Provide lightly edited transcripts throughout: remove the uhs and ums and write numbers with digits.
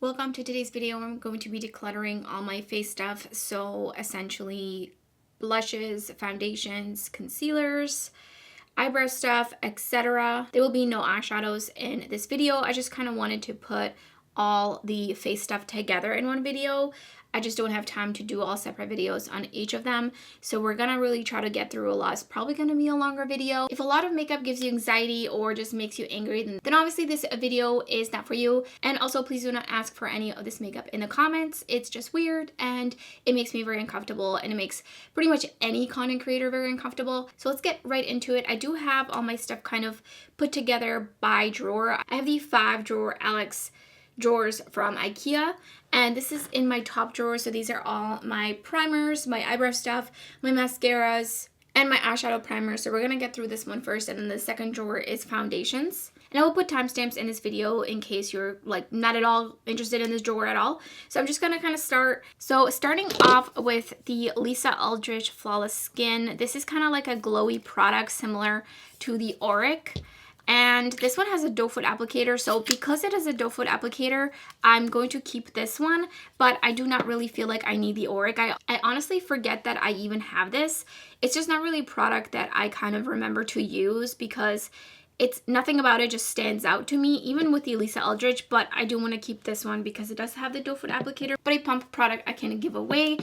Welcome to today's video. I'm going to be decluttering all my face stuff. So essentially blushes, foundations, concealers, eyebrow stuff, etc. There will be no eyeshadows in this video. I just kind of wanted to put all the face stuff together in one video. I just don't have time to do all separate videos on each of them. So we're gonna really try to get through a lot. It's probably gonna be a longer video. If a lot of makeup gives you anxiety or just makes you angry, then obviously this video is not for you. And also please do not ask for any of this makeup in the comments. It's just weird and it makes me very uncomfortable, and it makes pretty much any content creator very uncomfortable. So let's get right into it. I do have all my stuff kind of put together by drawer. I have the 5-drawer Alex drawers from IKEA, and this is in my top drawer. So these are all my primers, my eyebrow stuff, my mascaras, and my eyeshadow primer. So we're gonna get through this one first, and then the second drawer is foundations. And I will put timestamps in this video in case you're like not at all interested in this drawer at all. So I'm just gonna kind of start. So starting off with the Lisa Aldrich Flawless Skin. This is kind of like a glowy product similar to the Auric. And this one has a doe foot applicator, so because it has a doe foot applicator, I'm going to keep this one, but I do not really feel like I need the Auric. I honestly forget that I even have this. It's just not really a product that I kind of remember to use because it's nothing about it just stands out to me, even with the Lisa Aldrich, but I do want to keep this one because it does have the doe foot applicator, but a pump product I can give away.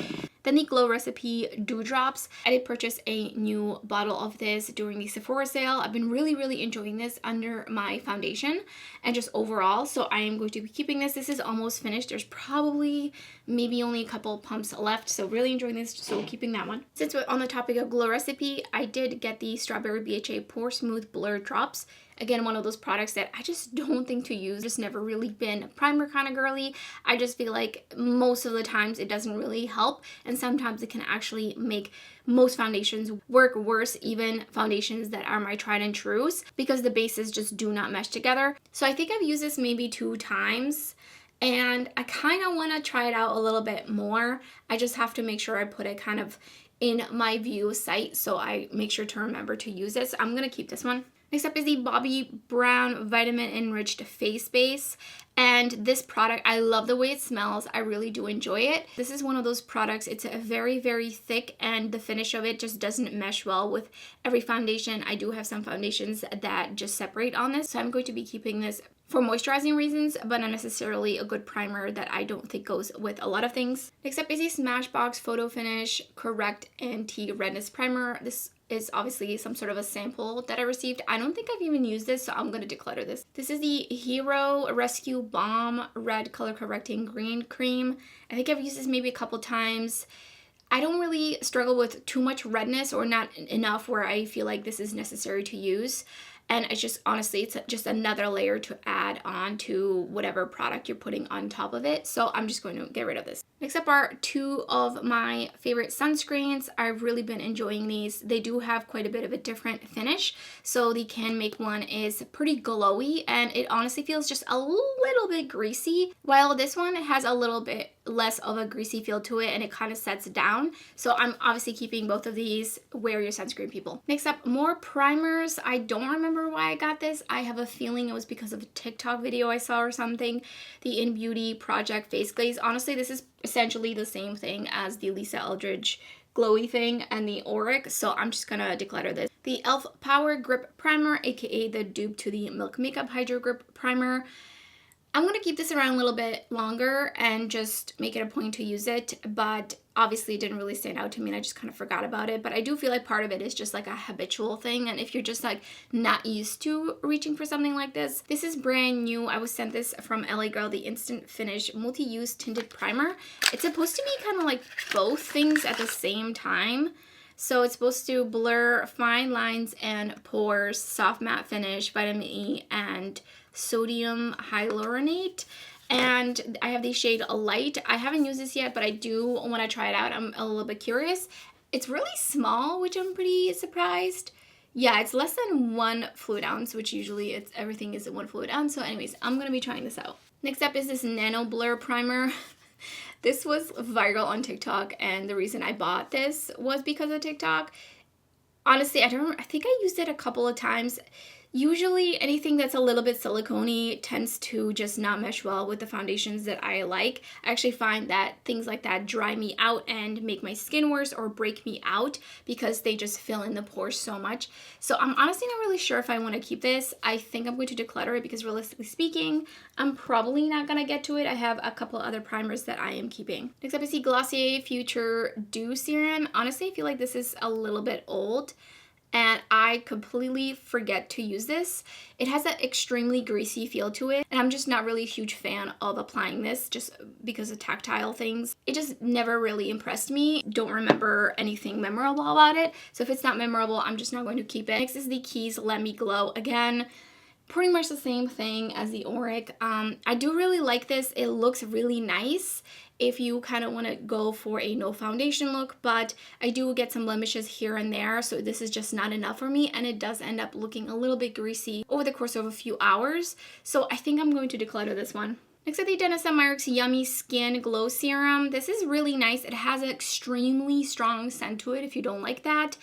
Then the Glow Recipe Dewdrops. I did purchase a new bottle of this during the Sephora sale. I've been really enjoying this under my foundation and just overall, so I am going to be keeping this. This is almost finished. There's probably maybe only a couple pumps left, so really enjoying this, so keeping that one. Since we're on the topic of Glow Recipe, I did get the Strawberry BHA Pore Smooth Blur Drops. Again, one of those products that I just don't think to use. Just never really been a primer kind of girly. I just feel like most of the times it doesn't really help, and sometimes it can actually make most foundations work worse, even foundations that are my tried and trues, because the bases just do not mesh together. So I think I've used this maybe 2 times. And I kind of want to try it out a little bit more. I just have to make sure I put it kind of in my view site, so I make sure to remember to use this. I'm going to keep this one. Next up is the Bobbi Brown Vitamin Enriched Face Base. And this product, I love the way it smells. I really do enjoy it. This is one of those products, it's a very thick, and the finish of it just doesn't mesh well with every foundation. I do have some foundations that just separate on this, so I'm going to be keeping this for moisturizing reasons, but not necessarily a good primer that I don't think goes with a lot of things. Next up is the Smashbox Photo Finish Correct Anti-Redness Primer. This is obviously some sort of a sample that I received. I don't think I've even used this, so I'm going to declutter this. This is the Hero Rescue Balm Red Color Correcting Green Cream. I think I've used this maybe a couple times. I don't really struggle with too much redness, or not enough where I feel like this is necessary to use. And it's just, honestly, it's just another layer to add on to whatever product you're putting on top of it. So I'm just going to get rid of this. Next up are 2 of my favorite sunscreens. I've really been enjoying these. They do have quite a bit of a different finish. So the Can Make one is pretty glowy, and it honestly feels just a little bit greasy, while this one has a little bit less of a greasy feel to it, and it kind of sets down. So I'm obviously keeping both of these. Wear your sunscreen, people. Next up, more primers. I don't remember why I got this. I have a feeling it was because of a TikTok video I saw or something. The In Beauty Project Face Glaze. Honestly, this is essentially the same thing as the Lisa Aldrich glowy thing and the Auric, so I'm just gonna declutter this. The e.l.f. Power Grip Primer, aka the dupe to the Milk Makeup Hydro Grip Primer. I'm going to keep this around a little bit longer and just make it a point to use it, but obviously it didn't really stand out to me and I just kind of forgot about it. But I do feel like part of it is just like a habitual thing, and if you're just like not used to reaching for something like this. This is brand new. I was sent this from LA Girl, the Instant Finish Multi-Use Tinted Primer. It's supposed to be kind of like both things at the same time. So it's supposed to blur fine lines and pores, soft matte finish, vitamin E, and sodium hyaluronate. And I have the shade Light. I haven't used this yet, but I do want to try it out. I'm a little bit curious. It's really small, which I'm pretty surprised. Yeah, it's less than 1 fluid ounce, which usually everything is 1 fluid ounce. So anyways, I'm going to be trying this out. Next up is this Nano Blur Primer. This was viral on TikTok, and the reason I bought this was because of TikTok. Honestly, I think I used it a couple of times. Usually anything that's a little bit silicone-y tends to just not mesh well with the foundations that I like. I actually find that things like that dry me out and make my skin worse or break me out because they just fill in the pores so much. So I'm honestly not really sure if I want to keep this. I think I'm going to declutter it because realistically speaking, I'm probably not going to get to it. I have a couple other primers that I am keeping. Next up is the Glossier Future Dew Serum. Honestly, I feel like this is a little bit old, and I completely forget to use this. It has an extremely greasy feel to it, and I'm just not really a huge fan of applying this just because of tactile things. It just never really impressed me. Don't remember anything memorable about it, so if it's not memorable, I'm just not going to keep it. Next is the Keys Let Me Glow. Again, pretty much the same thing as the Auric. I do really like this. It looks really nice if you kind of want to go for a no foundation look, but I do get some blemishes here and there, so this is just not enough for me, and it does end up looking a little bit greasy over the course of a few hours, so I think I'm going to declutter this one. Next up, the Dennis & Meyrick's Yummy Skin Glow Serum. This is really nice. It has an extremely strong scent to it if you don't like that.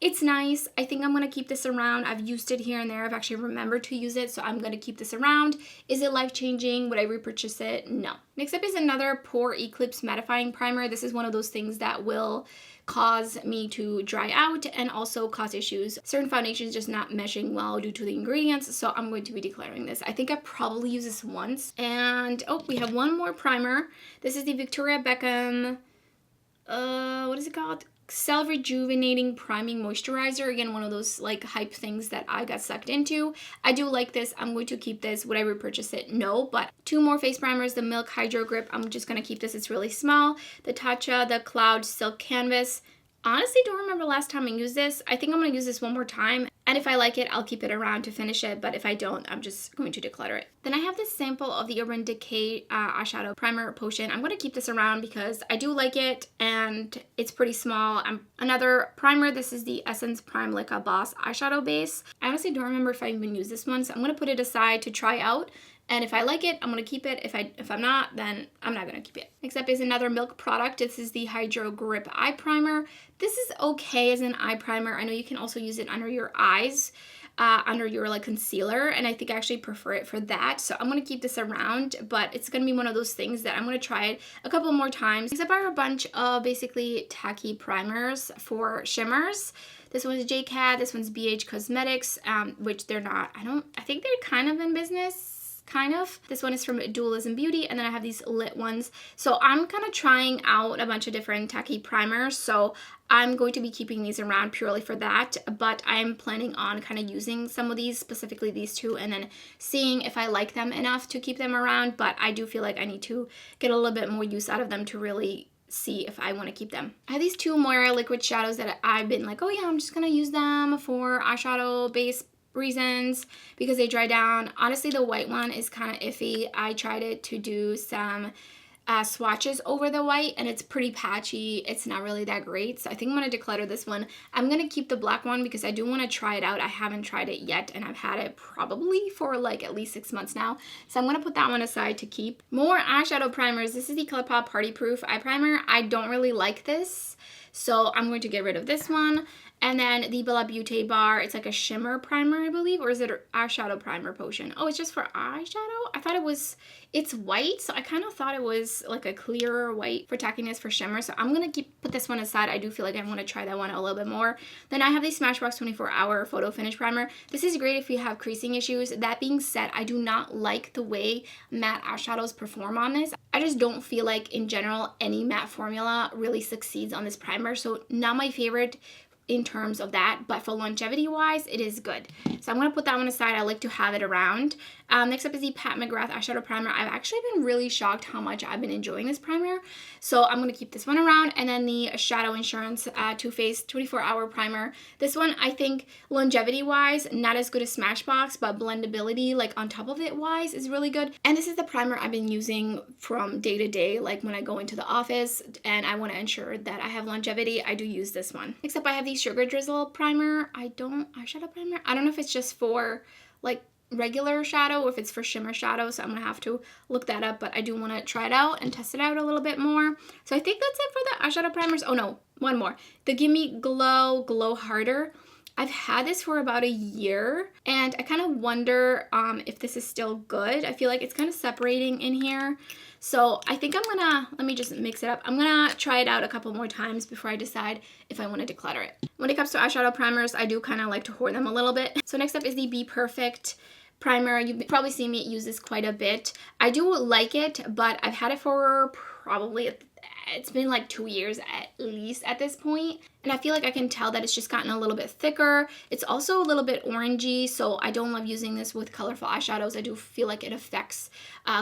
It's nice. I think I'm going to keep this around. I've used it here and there. I've actually remembered to use it, so I'm going to keep this around. Is it life-changing? Would I repurchase it? No. Next up is another Pore Eclipse Mattifying Primer. This is one of those things that will cause me to dry out and also cause issues. Certain foundations just not meshing well due to the ingredients, so I'm going to be declaring this. I think I probably use this once. And, oh, we have one more primer. This is the Victoria Beckham, what is it called? Cell Rejuvenating Priming Moisturizer. Again, one of those like hype things that I got sucked into. I do like this. I'm going to keep this. Would I repurchase it? No. But two more face primers. The Milk Hydro Grip. I'm just going to keep this. It's really small. The Tatcha, the Cloud Silk Canvas. Honestly, don't remember last time I used this. I think I'm going to use this one more time. And if I like it, I'll keep it around to finish it. But if I don't, I'm just going to declutter it. Then I have this sample of the Urban Decay eyeshadow primer potion. I'm going to keep this around because I do like it and it's pretty small. Another primer, this is the Essence Prime Like a Boss eyeshadow base. I honestly don't remember if I even used this one, so I'm going to put it aside to try out. And if I like it, I'm going to keep it. If I'm not, then I'm not going to keep it. Next up is another Milk product. This is the Hydro Grip Eye Primer. This is okay as an eye primer. I know you can also use it under your eyes, under your like concealer, and I think I actually prefer it for that. So I'm going to keep this around, but it's going to be one of those things that I'm going to try it a couple more times. Next up are a bunch of basically tacky primers for shimmers. This one's JCat, this one's BH Cosmetics, which they're not, I think they're kind of in business. Kind of. This one is from Dualism Beauty, and then I have these lit ones. So I'm kind of trying out a bunch of different tacky primers, so I'm going to be keeping these around purely for that, but I'm planning on kind of using some of these, specifically these two, and then seeing if I like them enough to keep them around, but I do feel like I need to get a little bit more use out of them to really see if I want to keep them. I have these two Moira liquid shadows that I've been like, oh yeah, I'm just going to use them for eyeshadow base reasons because they dry down. Honestly, the white one is kind of iffy. I tried it to do some swatches over the white and it's pretty patchy. It's not really that great, so I think I'm going to declutter this one. I'm going to keep the black one because I do want to try it out. I haven't tried it yet and I've had it probably for like at least 6 months now, so I'm going to put that one aside to keep. More eyeshadow primers. This is the ColourPop Party Proof Eye Primer. I don't really like this, so I'm going to get rid of this one. And then the Bella Beaute bar, it's like a shimmer primer, I believe, or is it an eyeshadow primer potion? Oh, it's just for eyeshadow? I thought it's white, so I kind of thought it was like a clearer white for tackiness for shimmer, so I'm going to put this one aside. I do feel like I want to try that one a little bit more. Then I have the Smashbox 24-Hour Photo Finish Primer. This is great if you have creasing issues. That being said, I do not like the way matte eyeshadows perform on this. I just don't feel like, in general, any matte formula really succeeds on this primer, so not my favorite in terms of that, but for longevity wise, it is good. So I'm going to put that one aside. I like to have it around. Next up is the Pat McGrath eyeshadow primer. I've actually been really shocked how much I've been enjoying this primer, so I'm going to keep this one around. And then the Shadow Insurance Too Faced 24-Hour primer. This one, I think longevity wise, not as good as Smashbox, but blendability, like on top of it wise, is really good. And this is the primer I've been using from day to day, like when I go into the office and I want to ensure that I have longevity, I do use this one. Next up, I have the Sugar Drizzle primer. Eyeshadow primer. I don't know if it's just for like regular shadow or if it's for shimmer shadow, so I'm gonna have to look that up, but I do want to try it out and test it out a little bit more. So I think that's it for the eyeshadow primers. Oh no, one more. The Gimme Glow Harder. I've had this for about a year, and I kind of wonder if this is still good. I feel like it's kind of separating in here. So I think I'm gonna, let me just mix it up. I'm gonna try it out a couple more times before I decide if I want to declutter it. When it comes to eyeshadow primers, I do kind of like to hoard them a little bit. So next up is the Be Perfect primer. You've probably seen me use this quite a bit. I do like it, but I've had it for probably, it's been like 2 years at least at this point. And I feel like I can tell that it's just gotten a little bit thicker. It's also a little bit orangey, so I don't love using this with colorful eyeshadows. I do feel like it affects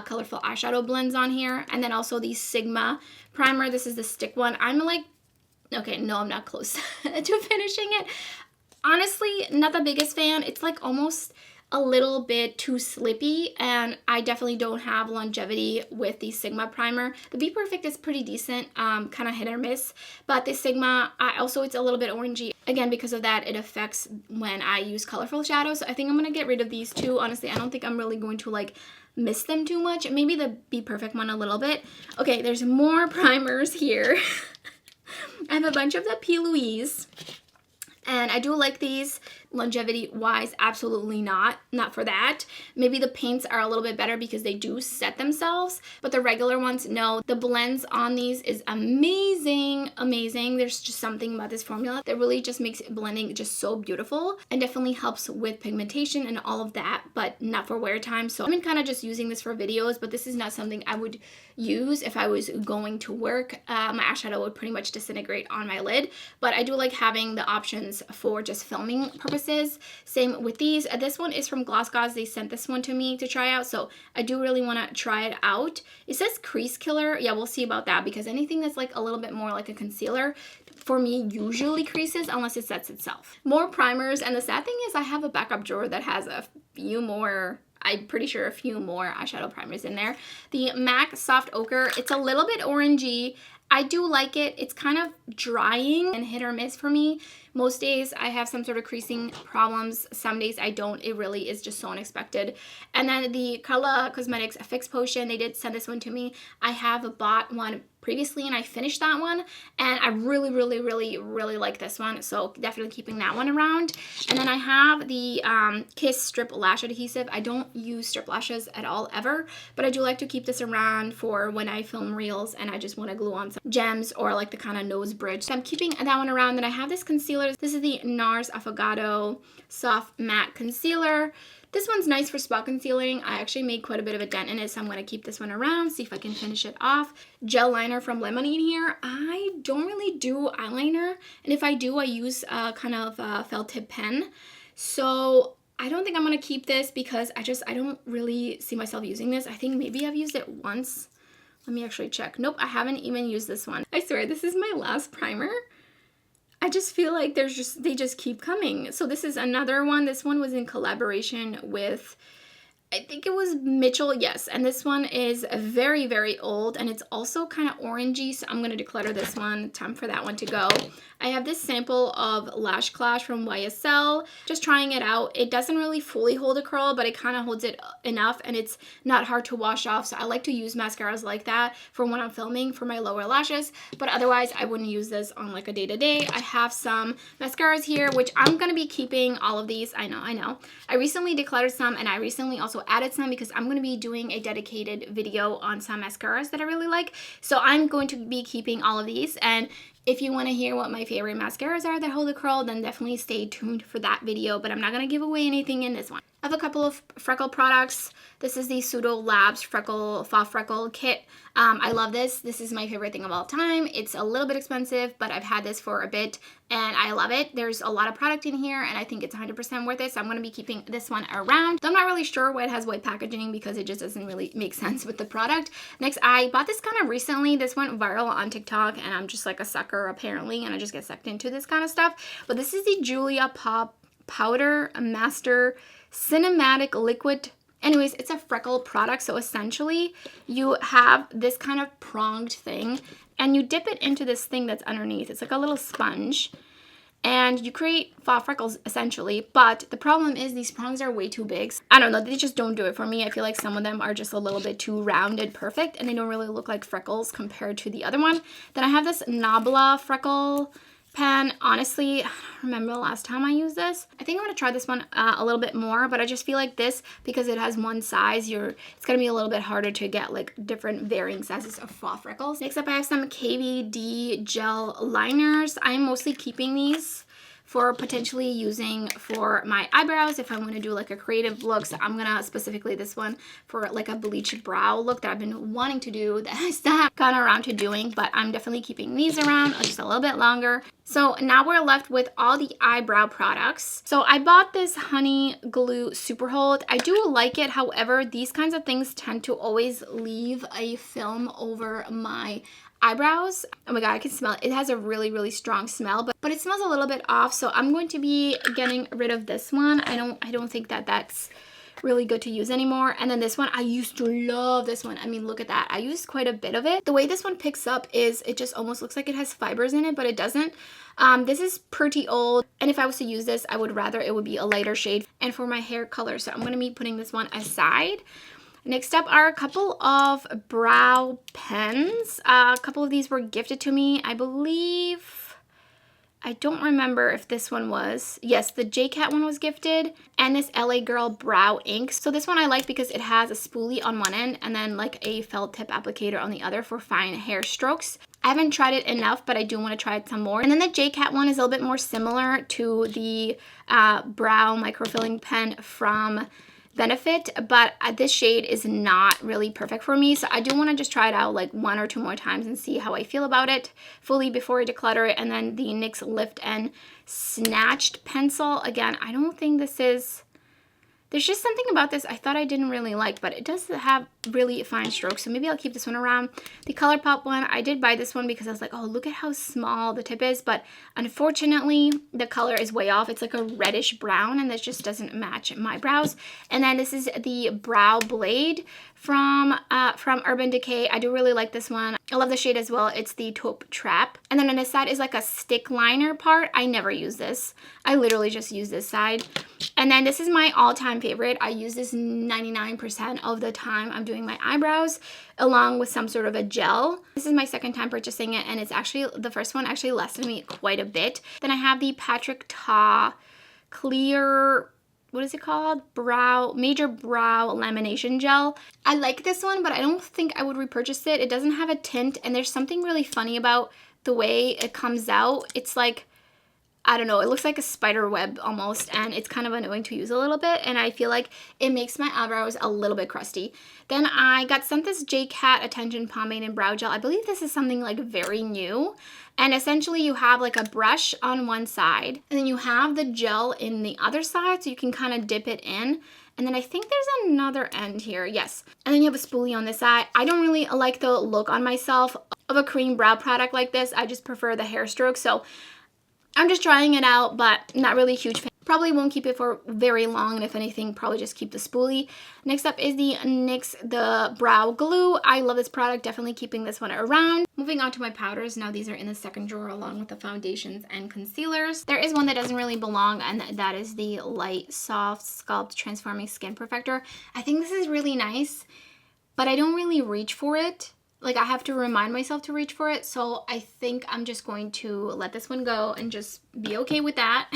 colorful eyeshadow blends on here. And then also the Sigma primer. This is the stick one. I'm like, okay, no, I'm not close to finishing it. Honestly, not the biggest fan. It's like almost a little bit too slippy, and I definitely don't have longevity with the Sigma primer. The Be Perfect is pretty decent, kind of hit or miss, but the Sigma, also it's a little bit orangey. Again, because of that, it affects when I use colorful shadows. So I think I'm gonna get rid of these two. Honestly, I don't think I'm really going to like miss them too much. Maybe the Be Perfect one a little bit. Okay, there's more primers here. I have a bunch of the P. Louise. And I do like these. Longevity wise, absolutely not for that. Maybe the paints are a little bit better because they do set themselves, but the regular ones, no. The blends on these is amazing. There's just something about this formula that really just makes blending just so beautiful, and definitely helps with pigmentation and all of that, but not for wear time. So I've been kind of just using this for videos, but this is not something I would use if I was going to work. My eyeshadow would pretty much disintegrate on my lid, but I do like having the options for just filming purposes. Same with these. This one is from Glossgods. They sent this one to me to try out, so I do really want to try it out. It says crease killer. Yeah, we'll see about that, because anything that's like a little bit more like a concealer for me usually creases unless it sets itself. More primers, and the sad thing is I have a backup drawer that has a few more, I'm pretty sure a few more eyeshadow primers in there. The MAC Soft Ochre, it's a little bit orangey. I do like it. It's kind of drying and hit or miss for me. Most days I have some sort of creasing problems. Some days I don't. It really is just so unexpected. And then the Karla Cosmetics Fix Potion, they did send this one to me. I have bought one previously and I finished that one, and I really like this one, so definitely keeping that one around. And then I have the Kiss Strip Lash Adhesive. I don't use strip lashes at all ever, but I do like to keep this around for when I film reels and I just want to glue on some gems or like the kind of nose bridge. So I'm keeping that one around. Then I have this concealer. This is the NARS Affogato Soft Matte Concealer. This one's nice for spot concealing. I actually made quite a bit of a dent in it, so I'm going to keep this one around, see if I can finish it off. Gel liner from Lemonade here. I don't really do eyeliner, and if I do, I use kind of a felt tip pen. So I don't think I'm going to keep this because I don't really see myself using this. I think maybe I've used it once. Let me actually check. Nope, I haven't even used this one. I swear, this is my last primer. I just feel like they just keep coming. So this is another one. This one was in collaboration with, I think it was Mitchell, yes. And this one is very old, and it's also kind of orangey, so I'm going to declutter this one. Time for that one to go. I have this sample of Lash Clash from YSL. Just trying it out. It doesn't really fully hold a curl, but it kind of holds it enough, and it's not hard to wash off. So I like to use mascaras like that for when I'm filming for my lower lashes, but otherwise I wouldn't use this on like a day-to-day. I have some mascaras here, which I'm going to be keeping all of these. I know. I recently decluttered some, and I recently also added some because I'm going to be doing a dedicated video on some mascaras that I really like. So I'm going to be keeping all of these, and if you want to hear what my favorite mascaras are that hold a curl, then definitely stay tuned for that video, but I'm not going to give away anything in this one. I have a couple of freckle products. This is the Pseudo Labs Fall Freckle Kit. I love this. This is my favorite thing of all time. It's a little bit expensive, but I've had this for a bit, and I love it. There's a lot of product in here, and I think it's 100% worth it, so I'm going to be keeping this one around. So I'm not really sure why it has white packaging because it just doesn't really make sense with the product. Next, I bought this kind of recently. This went viral on TikTok, and I'm just like a sucker apparently, and I just get sucked into this kind of stuff. But this is the Julia Pop Powder Master Cinematic Liquid. Anyways, it's a freckle product, so essentially you have this kind of pronged thing, and you dip it into this thing that's underneath. It's like a little sponge, and you create fall freckles essentially, but the problem is these prongs are way too big. I don't know, they just don't do it for me. I feel like some of them are just a little bit too rounded perfect, and they don't really look like freckles compared to the other one. Then I have this Nabla freckle pen, honestly, I don't remember the last time I used this. I think I'm going to try this one a little bit more, but I just feel like this, because it has one size, it's going to be a little bit harder to get like different varying sizes of fall freckles. Next up, I have some KVD gel liners. I'm mostly keeping these for potentially using for my eyebrows if I'm going to do like a creative look. So I'm going to specifically this one for like a bleached brow look that I've been wanting to do that I still haven't gotten around to doing, but I'm definitely keeping these around just a little bit longer. So now we're left with all the eyebrow products. So I bought this Honey Glue Super Hold. I do like it. However, these kinds of things tend to always leave a film over my eyebrows. Oh my god, I can smell it. It has a really, really strong smell, but it smells a little bit off, so I'm going to be getting rid of this one. I don't think that that's really good to use anymore. And then this one, I used to love this one. I mean, look at that. I used quite a bit of it. The way this one picks up is it just almost looks like it has fibers in it, but it doesn't. This is pretty old, and if I was to use this, I would rather it would be a lighter shade and for my hair color, so I'm going to be putting this one aside. Next up are a couple of brow pens. A couple of these were gifted to me, I believe. I don't remember if this one was. Yes, the JCat one was gifted. And this LA Girl Brow Ink. So this one I like because it has a spoolie on one end and then like a felt tip applicator on the other for fine hair strokes. I haven't tried it enough, but I do want to try it some more. And then the JCat one is a little bit more similar to the brow microfilling pen from Benefit, but this shade is not really perfect for me, so I do want to just try it out like 1 or 2 more times and see how I feel about it fully before I declutter it. And then the NYX Lift and Snatched pencil, again, I don't think this is, there's just something about this I thought I didn't really like, but it does have really fine strokes, so maybe I'll keep this one around. The ColourPop one, I did buy this one because I was like, oh, look at how small the tip is, but unfortunately, the color is way off. It's like a reddish brown, and this just doesn't match my brows. And then this is the Brow Blade from Urban Decay. I do really like this one. I love the shade as well. It's the Taupe Trap. And then on this side is like a stick liner part. I never use this. I literally just use this side. And then this is my all-time favorite. I use this 99% of the time I'm doing my eyebrows, along with some sort of a gel. This is my second time purchasing it, and it's actually, the first one actually lasted me quite a bit. Then I have the Patrick Ta Clear, what is it called? Major Brow Lamination Gel. I like this one, but I don't think I would repurchase it. It doesn't have a tint, and there's something really funny about the way it comes out. It's like, I don't know, it looks like a spider web almost, and it's kind of annoying to use a little bit, and I feel like it makes my eyebrows a little bit crusty. Then I got sent this JCat Attention Pomade and Brow Gel. I believe this is something like very new, and essentially you have like a brush on one side, and then you have the gel in the other side, so you can kind of dip it in. And then I think there's another end here, yes. And then you have a spoolie on this side. I don't really like the look on myself of a cream brow product like this. I just prefer the hair stroke, so I'm just trying it out, but not really a huge fan. Probably won't keep it for very long, and if anything, probably just keep the spoolie. Next up is the NYX The Brow Glue. I love this product, definitely keeping this one around. Moving on to my powders. Now these are in the second drawer along with the foundations and concealers. There is one that doesn't really belong, and that is the Light Soft Sculpt Transforming Skin Perfector. I think this is really nice, but I don't really reach for it. Like, I have to remind myself to reach for it, so I think I'm just going to let this one go and just be okay with that.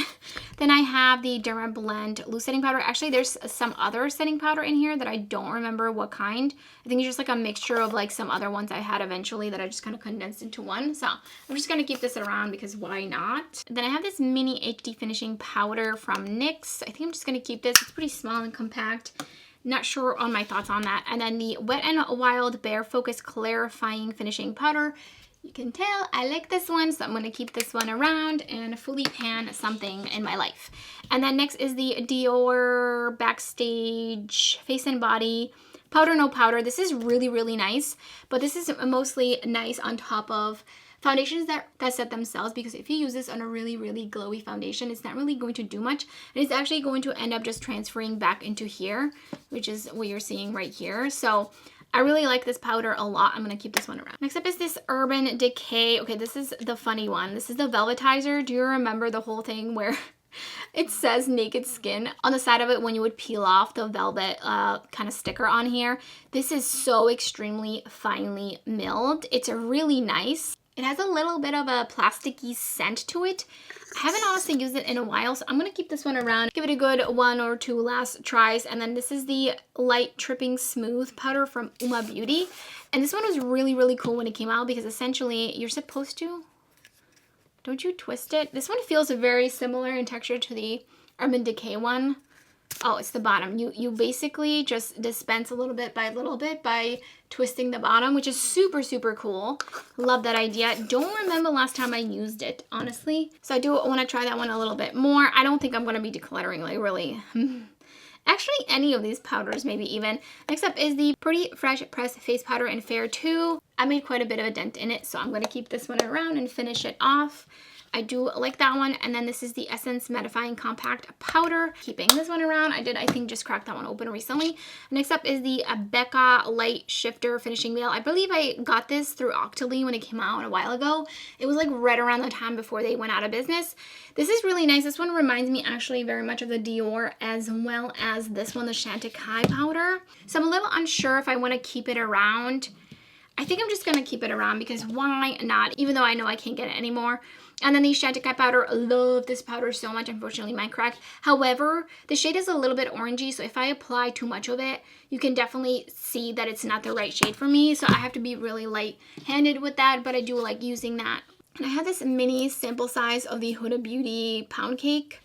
Then I have the Dermablend Loose Setting Powder. Actually, there's some other setting powder in here that I don't remember what kind. I think it's just like a mixture of like some other ones I had eventually that I just kind of condensed into one. So I'm just going to keep this around because why not? Then I have this mini HD finishing powder from NYX. I think I'm just going to keep this. It's pretty small and compact. Not sure on my thoughts on that. And then the Wet n Wild Bare Focus Clarifying Finishing Powder. You can tell I like this one, so I'm going to keep this one around and fully pan something in my life. And then next is the Dior Backstage Face and Body Powder No Powder. This is really, really nice, but this is mostly nice on top of foundations that set themselves, because if you use this on a really, really glowy foundation, it's not really going to do much, and it's actually going to end up just transferring back into here, which is what you're seeing right here. So I really like this powder a lot. I'm going to keep this one around. Next up is this Urban Decay. Okay, this is the funny one. This is the Velvetizer. Do you remember the whole thing where it says Naked Skin on the side of it when you would peel off the velvet kind of sticker on here? This is so extremely finely milled. It's really nice. It has a little bit of a plasticky scent to it. I haven't honestly used it in a while, so I'm going to keep this one around. Give it a good 1 or 2 last tries. And then this is the Light Tripping Smooth powder from Beaute. And this one was really, really cool when it came out because essentially you're supposed to, don't you twist it? This one feels very similar in texture to the Urban Decay one. Oh, it's the bottom. You basically just dispense a little bit by twisting the bottom, which is super, super cool. Love that idea. Don't remember last time I used it, honestly. So I do want to try that one a little bit more. I don't think I'm going to be decluttering, like, really. Actually, any of these powders, maybe even. Next up is the Pretty Fresh Press Face Powder in Fair 2. I made quite a bit of a dent in it, so I'm going to keep this one around and finish it off. I do like that one. And then this is the Essence Mattifying Compact Powder. Keeping this one around. I think, just crack that one open recently. Next up is the Becca Light Shifter Finishing Veil. I believe I got this through Octoly when it came out a while ago. It was like right around the time before they went out of business. This is really nice. This one reminds me actually very much of the Dior as well as this one, the Chantecaille powder. So I'm a little unsure if I want to keep it around. I think I'm just going to keep it around because why not? Even though I know I can't get it anymore. And then the Chantecaille powder, love this powder so much. Unfortunately, mine cracked. However, the shade is a little bit orangey, so if I apply too much of it, you can definitely see that it's not the right shade for me. So I have to be really light-handed with that, but I do like using that. And I have this mini sample size of the Huda Beauty Pound Cake.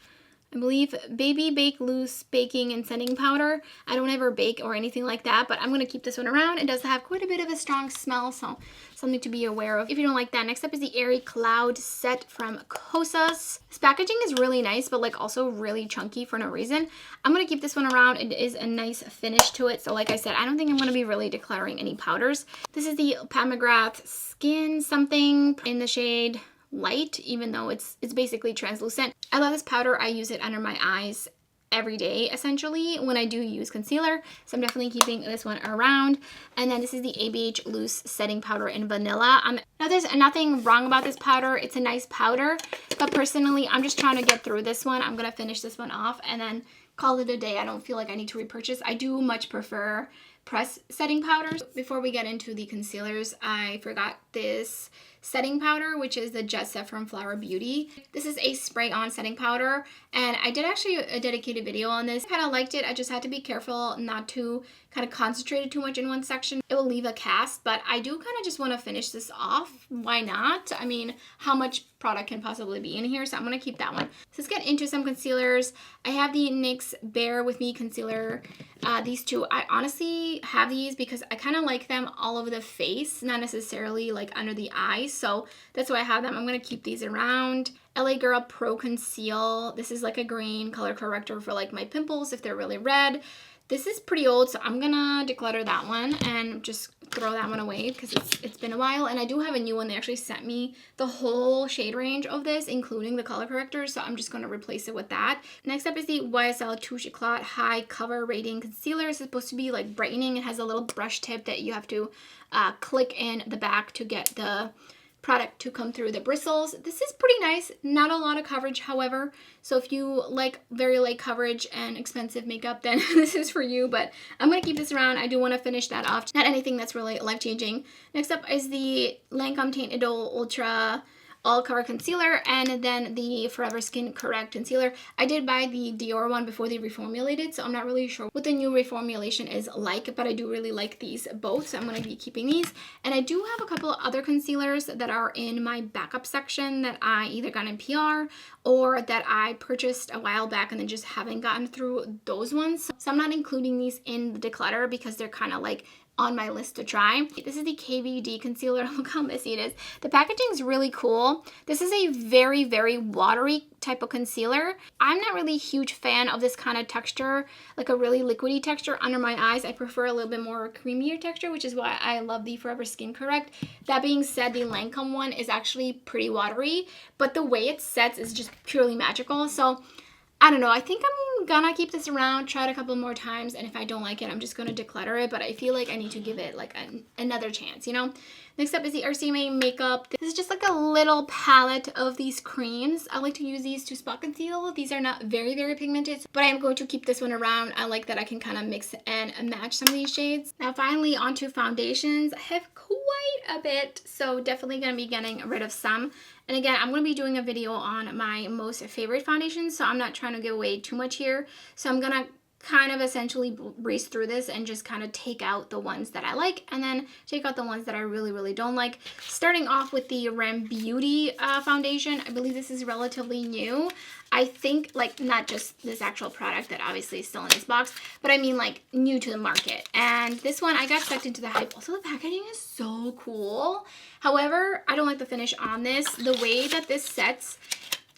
I believe Baby Bake Loose Baking and Setting Powder. I don't ever bake or anything like that, but I'm going to keep this one around. It does have quite a bit of a strong smell, so something to be aware of if you don't like that. Next up is the Airy Cloud Set from Kosas. This packaging is really nice, but like also really chunky for no reason. I'm going to keep this one around. It is a nice finish to it, so like I said, I don't think I'm going to be really decluttering any powders. This is the Pat McGrath Skin Something in the shade Light, even though it's basically translucent. I love this powder. I use it under my eyes every day essentially when I do use concealer, so I'm definitely keeping this one around. And then this is the ABH Loose Setting Powder in Vanilla. Now there's nothing wrong about this powder. It's a nice powder, but personally I'm just trying to get through this one. I'm gonna finish this one off and then call it a day. I don't feel like I need to repurchase. I do much prefer press setting powders. Before we get into the concealers, I forgot this setting powder, which is the Jet Set from Flower Beauty. This is a spray-on setting powder, and I did actually a dedicated video on this. I kind of liked it. I just had to be careful not to kind of concentrate it too much in one section. It will leave a cast, but I do kind of just want to finish this off. Why not? I mean, how much product can possibly be in here? So I'm going to keep that one. So let's get into some concealers. I have the NYX Bear With Me concealer. These two, I honestly have these because I kind of like them all over the face, not necessarily like under the eyes. So that's why I have them. I'm going to keep these around. LA Girl Pro Conceal. This is like a green color corrector for like my pimples if they're really red. This is pretty old, so I'm gonna declutter that one and just throw that one away because it's been a while. And I do have a new one. They actually sent me the whole shade range of this, including the color corrector, so I'm just gonna replace it with that. Next up is the YSL Touche Éclat High Cover Rating Concealer. It's supposed to be like brightening. It has a little brush tip that you have to click in the back to get the product to come through the bristles. This is pretty nice. Not a lot of coverage, however. So if you like very light coverage and expensive makeup, then this is for you. But I'm going to keep this around. I do want to finish that off. Not anything that's really life-changing. Next up is the Lancome Teint Idole Ultra All Cover Concealer, and then the Forever Skin Correct Concealer. I did buy the Dior one before they reformulated, so I'm not really sure what the new reformulation is like, but I do really like these both, so I'm going to be keeping these. And I do have a couple of other concealers that are in my backup section that I either got in PR or that I purchased a while back and then just haven't gotten through those ones. So I'm not including these in the declutter because they're kind of like on my list to try. This is the KVD concealer. Look how messy it is. The packaging is really cool. This is a very, very watery type of concealer. I'm not really a huge fan of this kind of texture, like a really liquidy texture under my eyes. I prefer a little bit more creamier texture, which is why I love the Forever Skin Correct. That being said, the Lancome one is actually pretty watery, but the way it sets is just purely magical. So I don't know. I think I'm gonna keep this around, try it a couple more times, and if I don't like it, I'm just gonna declutter it, but I feel like I need to give it like another chance, you know? Next up is the RCMA Makeup. This is just like a little palette of these creams. I like to use these to spot conceal. These are not very, very pigmented, but I am going to keep this one around. I like that I can kind of mix and match some of these shades. Now finally onto foundations. I have quite a bit, so definitely going to be getting rid of some. And again, I'm going to be doing a video on my most favorite foundations, so I'm not trying to give away too much here. So I'm going to kind of essentially breeze through this and just kind of take out the ones that I like and then take out the ones that I really, really don't like. Starting off with the Beaute foundation. I believe this is relatively new. I think, like, not just this actual product that obviously is still in this box, but I mean, like, new to the market. And this one, I got sucked into the hype. Also, the packaging is so cool. However, I don't like the finish on this. The way that this sets,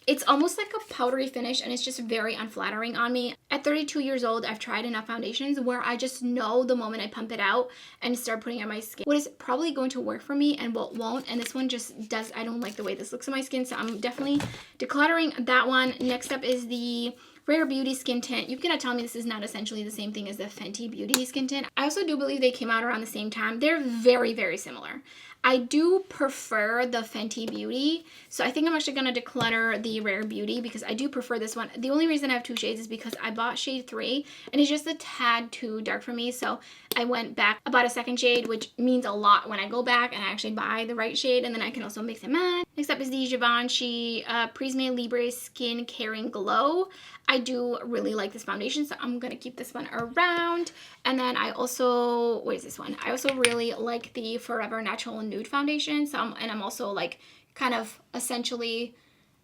it's almost like a powdery finish, and it's just very unflattering on me. At 32 years old, I've tried enough foundations where I just know the moment I pump it out and start putting it on my skin what is probably going to work for me and what won't. And this one just does, I don't like the way this looks on my skin, so I'm definitely decluttering that one. Next up is the Rare Beauty Skin Tint. You're gonna tell me this is not essentially the same thing as the Fenty Beauty Skin Tint. I also do believe they came out around the same time. They're very, very similar. I do prefer the Fenty Beauty, so I think I'm actually going to declutter the Rare Beauty because I do prefer this one. The only reason I have two shades is because I bought shade 3 and it's just a tad too dark for me, so I went back about a second shade, which means a lot when I go back and I actually buy the right shade, and then I can also mix and match. Next up is the Givenchy Prisme Libre Skin Caring Glow. I do really like this foundation, so I'm going to keep this one around. And then I also, what is this one? I also really like the Forever Natural Nude foundation. So I'm also like kind of essentially,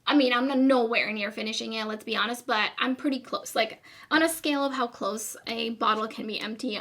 I mean, I'm nowhere near finishing it, let's be honest, but I'm pretty close. Like, on a scale of how close a bottle can be empty,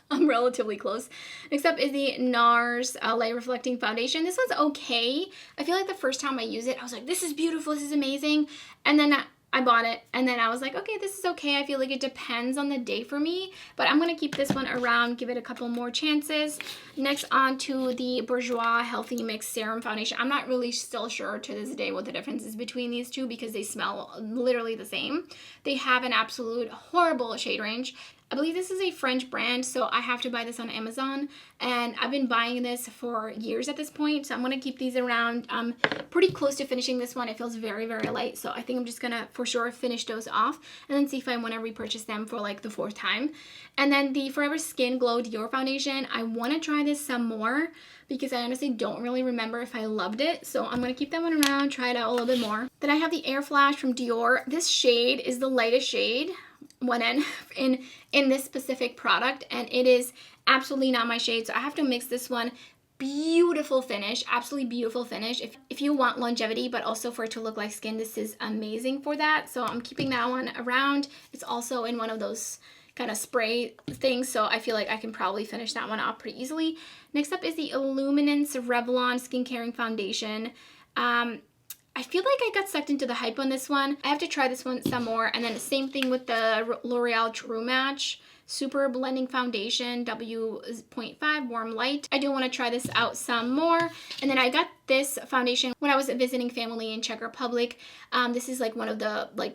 I'm relatively close. Next up is the NARS Light Reflecting Foundation. This one's okay. I feel like the first time I used it, I was like, this is beautiful, this is amazing. And then I bought it, and then I was like, okay, this is okay. I feel like it depends on the day for me, but I'm gonna keep this one around, give it a couple more chances. Next, on to the Bourjois Healthy Mix Serum Foundation. I'm not really still sure to this day what the difference is between these two because they smell literally the same. They have an absolute horrible shade range. I believe this is a French brand, so I have to buy this on Amazon, and I've been buying this for years at this point, so I'm going to keep these around. I'm pretty close to finishing this one. It feels very, very light, so I think I'm just going to, for sure, finish those off, and then see if I want to repurchase them for, like, the 4th time. And then the Forever Skin Glow Dior Foundation. I want to try this some more, because I honestly don't really remember if I loved it, so I'm going to keep that one around, try it out a little bit more. Then I have the Air Flash from Dior. This shade is the lightest shade in this specific product, and it is absolutely not my shade, so I have to mix this one. Beautiful finish, absolutely beautiful finish. If you want longevity but also for it to look like skin, this is amazing for that, so I'm keeping that one around. It's also in one of those kind of spray things, so I feel like I can probably finish that one off pretty easily. Next up is the Illuminance Revlon Skin Caring Foundation. I feel like I got sucked into the hype on this one. I have to try this one some more. And then the same thing with the L'Oreal True Match Super Blending Foundation W.5 Warm Light. I do want to try this out some more. And then I got this foundation when I was visiting family in Czech Republic. This is like one of the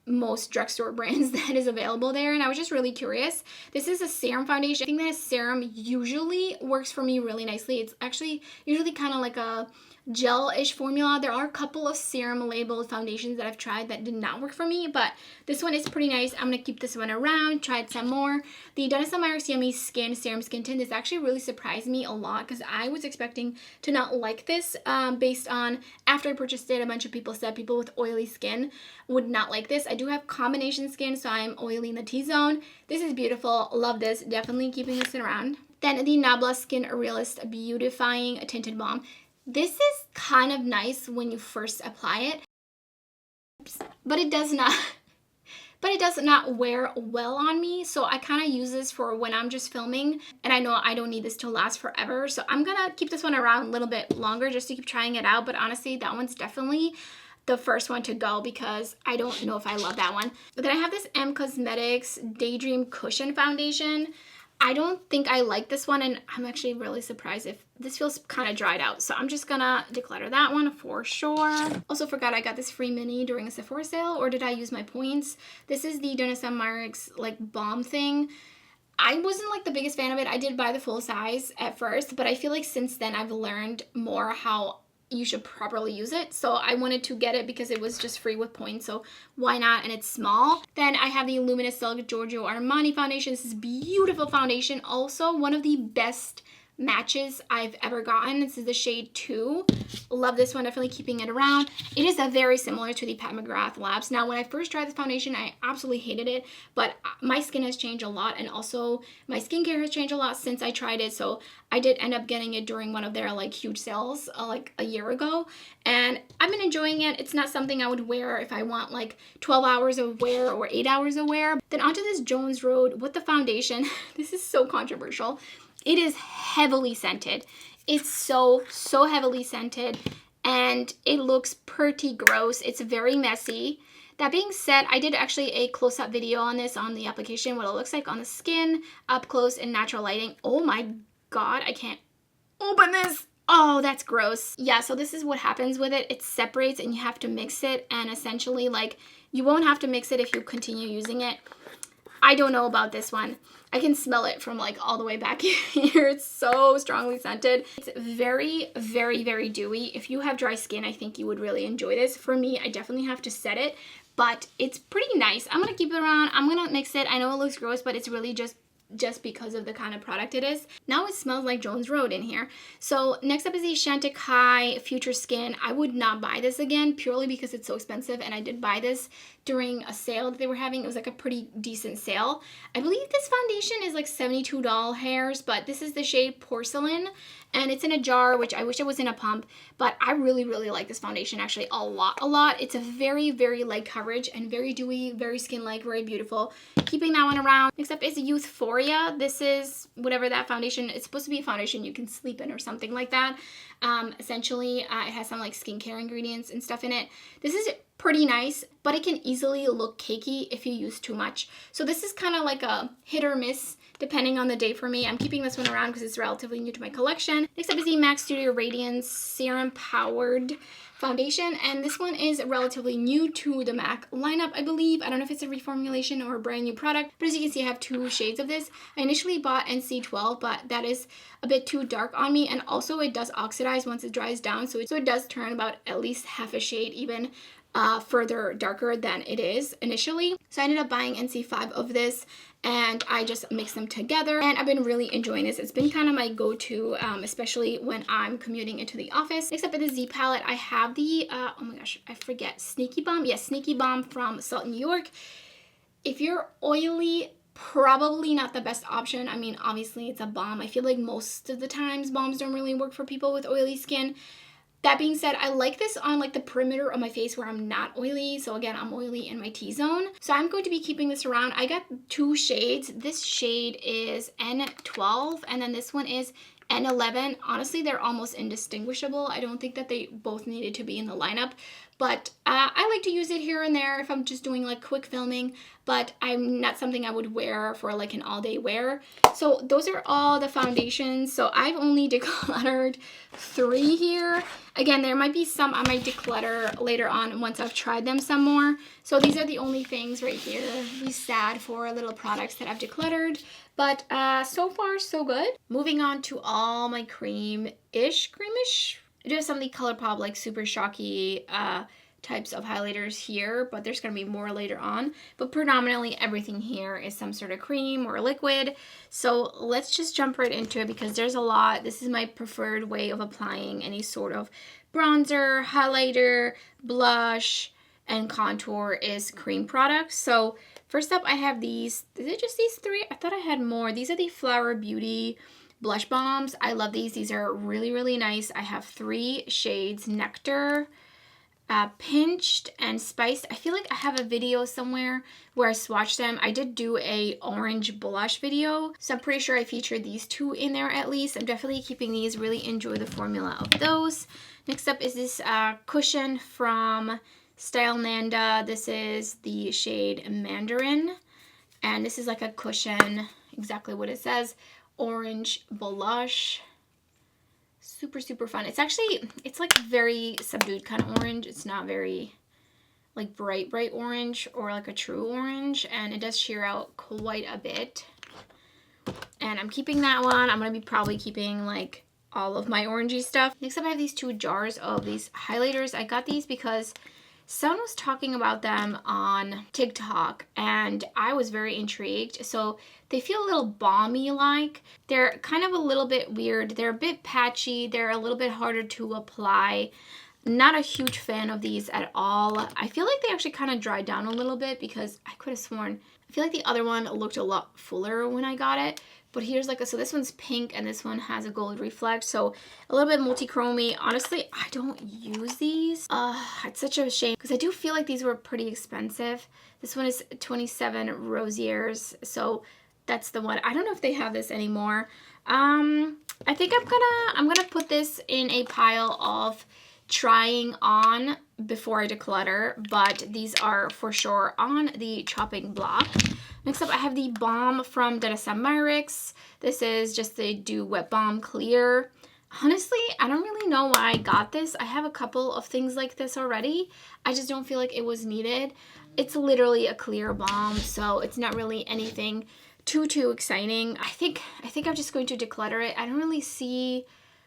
most drugstore brands that is available there, and I was just really curious. This is a serum foundation. I think that a serum usually works for me really nicely. It's actually usually kind of like a gel-ish formula. There are a couple of serum labeled foundations that I've tried that did not work for me, but this one is pretty nice. I'm gonna keep this one around, try it some more. The Dennis & Myers Yummy Skin Serum Skin Tint, this actually really surprised me a lot because I was expecting to not like this based on after I purchased it, a bunch of people said people with oily skin would not like this. I do have combination skin, so I'm oily in the T-zone. This is beautiful, love this, definitely keeping this around. Then the Nabla Skin Realist Beautifying Tinted Balm. This is kind of nice when you first apply it, but it does not wear well on me, so I kind of use this for when I'm just filming, and I know I don't need this to last forever, so I'm gonna keep this one around a little bit longer just to keep trying it out. But honestly, that one's definitely the first one to go because I don't know if I love that one. But then I have this M Cosmetics Daydream Cushion Foundation. I don't think I like this one, and I'm actually really surprised if this feels kind of dried out. So I'm just gonna declutter that one for sure. Also forgot I got this free mini during a Sephora sale, or did I use my points? This is the Dennis & Myers like balm thing. I wasn't like the biggest fan of it. I did buy the full size at first, but I feel like since then I've learned more how you should properly use it. So I wanted to get it because it was just free with points, so why not? And it's small. Then I have the Luminous Silk Giorgio Armani foundation. This is beautiful foundation. Also one of the best matches I've ever gotten. This is the shade 2. Love this one, definitely keeping it around. It is a very similar to the Pat McGrath Labs. Now, when I first tried this foundation, I absolutely hated it, but my skin has changed a lot, and also my skincare has changed a lot since I tried it. So I did end up getting it during one of their like huge sales like a year ago, and I've been enjoying it. It's not something I would wear if I want like 12 hours of wear or 8 hours of wear. Then onto this Jones Road with the foundation. This is so controversial. It is heavily scented. It's so heavily scented, and it looks pretty gross. It's very messy. That being said, I did actually a close-up video on this on the application, what it looks like on the skin, up close in natural lighting. Oh my God, I can't open this. Oh, that's gross. Yeah, so this is what happens with it. It separates and you have to mix it, and essentially like you won't have to mix it if you continue using it. I don't know about this one. I can smell it from like all the way back here. It's so strongly scented. It's very, very, very dewy. If you have dry skin, I think you would really enjoy this. For me, I definitely have to set it, but it's pretty nice. I'm gonna keep it around. I'm gonna mix it. I know it looks gross, but it's really just because of the kind of product it is. Now it smells like Jones Road in here. So next up is the Chantecaille Future Skin. I would not buy this again purely because it's so expensive, and I did buy this during a sale that they were having. It was like a pretty decent sale. I believe this foundation is like $72 hairs, but this is the shade Porcelain, and it's in a jar, which I wish it was in a pump, but I really, really like this foundation actually a lot. It's a very, very light coverage and very dewy, very skin-like, very beautiful. Keeping that one around. Next up is Youthforia. This is whatever that foundation, it's supposed to be a foundation you can sleep in or something like that. Essentially, it has some like skincare ingredients and stuff in it. This is pretty nice, but it can easily look cakey if you use too much. So this is kind of like a hit or miss depending on the day for me. I'm keeping this one around because it's relatively new to my collection. Next up is the MAC Studio Radiance Serum Powered Foundation, and this one is relatively new to the MAC lineup, I believe. I don't know if it's a reformulation or a brand new product, but as you can see, I have 2 shades of this. I initially bought NC12, but that is a bit too dark on me, and also it does oxidize once it dries down, so it does turn about at least half a shade even further darker than it is initially. So I ended up buying NC5 of this, and I just mixed them together, and I've been really enjoying this. It's been kind of my go-to, especially when I'm commuting into the office. Next up is the Z palette. I have the, oh my gosh, I forget, Sneaky Bomb? Yes, Sneaky Bomb from Salt New York. If you're oily, probably not the best option. I mean, obviously it's a balm. I feel like most of the times balms don't really work for people with oily skin. That being said, I like this on like the perimeter of my face where I'm not oily. So again, I'm oily in my T-zone. So I'm going to be keeping this around. I got 2 shades. This shade is N12 and then this one is N11. Honestly, they're almost indistinguishable. I don't think that they both needed to be in the lineup, but I like to use it here and there if I'm just doing like quick filming, but I'm not something I would wear for like an all-day wear. So those are all the foundations. So I've only decluttered 3 here. Again, there might be some I might declutter later on once I've tried them some more. So these are the only things right here. These sad 4 little products that I've decluttered. But so far, so good. Moving on to all my creamish. I do have some of the ColourPop like Super Shocky types of highlighters here, but there's going to be more later on. But predominantly everything here is some sort of cream or liquid. So let's just jump right into it because there's a lot. This is my preferred way of applying any sort of bronzer, highlighter, blush, and contour is cream products. So first up, I have these. Is it just these 3? I thought I had more. These are the Flower Beauty blush bombs. I love these. These are really, really nice. I have 3 shades: Nectar, Pinched, and Spiced. I feel like I have a video somewhere where I swatched them. I did do a orange blush video, so I'm pretty sure I featured these 2 in there at least. I'm definitely keeping these. Really enjoy the formula of those. Next up is this cushion from Style Nanda. This is the shade Mandarin, and this is like a cushion, exactly what it says, orange blush. Super, super fun. It's actually, it's like very subdued kind of orange. It's not very like bright orange or like a true orange, and it does sheer out quite a bit. And I'm keeping that one. I'm going to be probably keeping like all of my orangey stuff. Next up, I have these 2 jars of these highlighters. I got these because Someone was talking about them on TikTok and I was very intrigued. So they feel a little balmy like. They're kind of a little bit weird. They're a bit patchy. They're a little bit harder to apply. Not a huge fan of these at all. I feel like they actually kind of dried down a little bit because I could have sworn, I feel like the other one looked a lot fuller when I got it. But here's like so this one's pink and this one has a gold reflect. So a little bit multi-chromey. Honestly, I don't use these. It's such a shame because I do feel like these were pretty expensive. This one is 27 rosiers. So that's the one. I don't know if they have this anymore. I think I'm gonna put this in a pile of trying on before I declutter, but these are for sure on the chopping block. Next up, I have the balm from Dede. This is just the Dew Wet Balm Clear. Honestly, I don't really know why I got this. I have a couple of things like this already. I just don't feel like it was needed. It's literally a clear balm, so it's not really anything too exciting. I think I'm just going to declutter it. I don't really see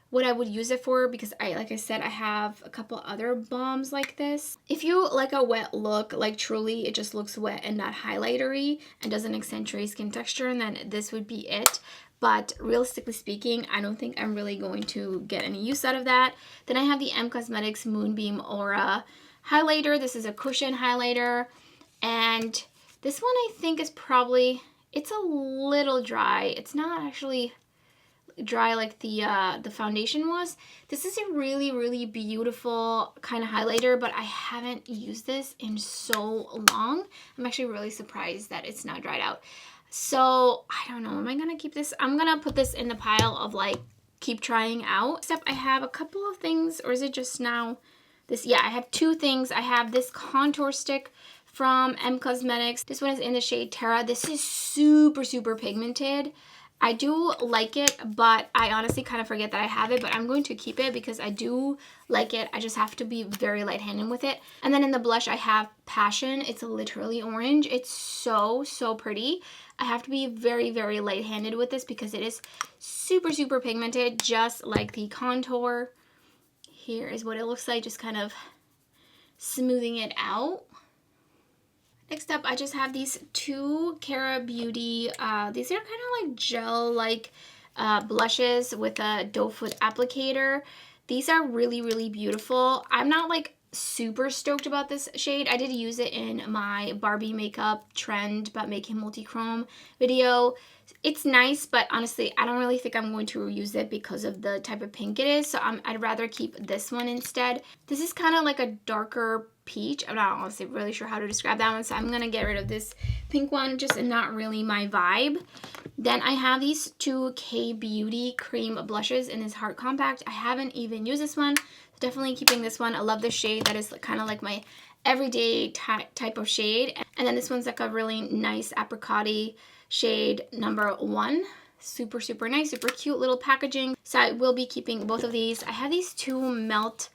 what I would use it for because like I said, I have a couple other balms like this. If you like a wet look, like truly it just looks wet and not highlightery and doesn't accentuate skin texture, and then this would be it. But realistically speaking, I don't think I'm really going to get any use out of that. Then I have the Cosmetics Moonbeam Aura highlighter. This is a cushion highlighter, and this one I think is probably, it's a little dry. It's not actually dry like the foundation was. This is a really beautiful kind of highlighter, but I haven't used this in so long. I'm actually really surprised that it's not dried out. So I don't know, am I gonna keep this? I'm gonna put this in the pile of like keep trying out. Except I have a couple of things, or is it just now this? Yeah, I have two things. I have this contour stick from Cosmetics. This one is in the shade Terra. This is super pigmented. I do like it, but I honestly kind of forget that I have it, but I'm going to keep it because I do like it. I just have to be very light-handed with it. And then in the blush, I have Passion. It's literally orange. It's so pretty. I have to be very light-handed with this because it is super pigmented, just like the contour. Here is what it looks like, just kind of smoothing it out. Next up, I just have these two Karla Beauty. These are kind of like gel-like blushes with a doe foot applicator. These are really beautiful. I'm not like super stoked about this shade. I did use it in my Barbie makeup trend but making multi-chrome video. It's nice, but honestly, I don't really think I'm going to use it because of the type of pink it is. So I'd rather keep this one instead. This is kind of like a darker peach. I'm not honestly really sure how to describe that one, so I'm gonna get rid of this pink one, just not really my vibe. Then I have these two K Beauty cream blushes in this Heart Compact. I haven't even used this one. Definitely keeping this one. I love this shade. That is kind of like my everyday type of shade. And then this one's like a really nice apricot-y shade, number 1. Super nice, super cute little packaging. So I will be keeping both of these. I have these two Melt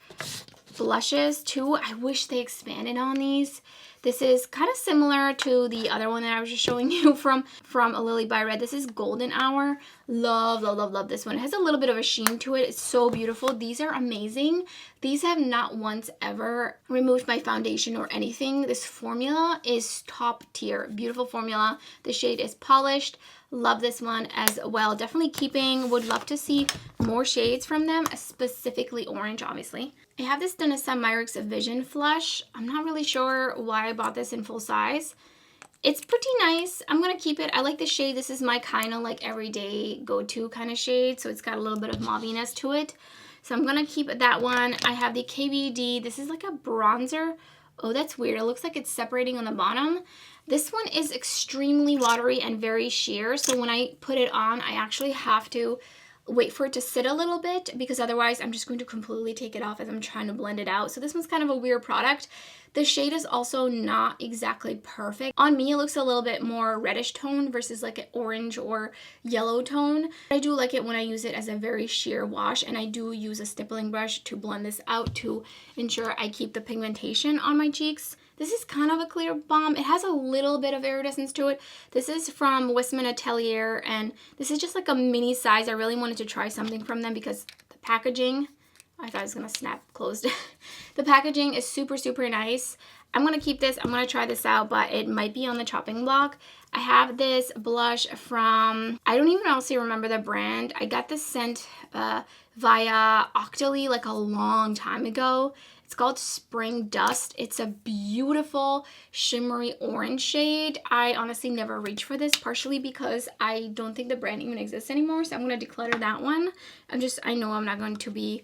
blushes too. I wish they expanded on these. This is kind of similar to the other one that I was just showing you from A Lily by Red. This is Golden Hour. Love this one. It has a little bit of a sheen to it. It's so beautiful. These are amazing. These have not once ever removed my foundation or anything. This formula is top tier. Beautiful formula. The shade is Polished. Love this one as well. Definitely keeping. Would love to see more shades from them, specifically orange, obviously. I have this Myricks Vision Flush. I'm not really sure why I bought this in full size. It's pretty nice. I'm going to keep it. I like the shade. This is my kind of like everyday go-to kind of shade. So it's got a little bit of mauviness to it. So I'm going to keep that one. I have the KBD. This is like a bronzer. Oh, that's weird. It looks like it's separating on the bottom. This one is extremely watery and very sheer. So when I put it on, I actually have to wait for it to sit a little bit because otherwise I'm just going to completely take it off as I'm trying to blend it out. So this one's kind of a weird product. The shade is also not exactly perfect. On me, it looks a little bit more reddish tone versus like an orange or yellow tone. I do like it when I use it as a very sheer wash, and I do use a stippling brush to blend this out to ensure I keep the pigmentation on my cheeks. This is kind of a clear balm. It has a little bit of iridescence to it. This is from Westman Atelier, and this is just like a mini size. I really wanted to try something from them because the packaging, I thought it was gonna snap closed. The packaging is super, super nice. I'm gonna keep this. I'm gonna try this out, but it might be on the chopping block. I have this blush from, I don't even honestly remember the brand. I got this scent via Octoly like a long time ago. It's called Spring Dust. It's a beautiful shimmery orange shade. I honestly never reach for this, partially because I don't think the brand even exists anymore. So I'm going to declutter that one. I know I'm not going to be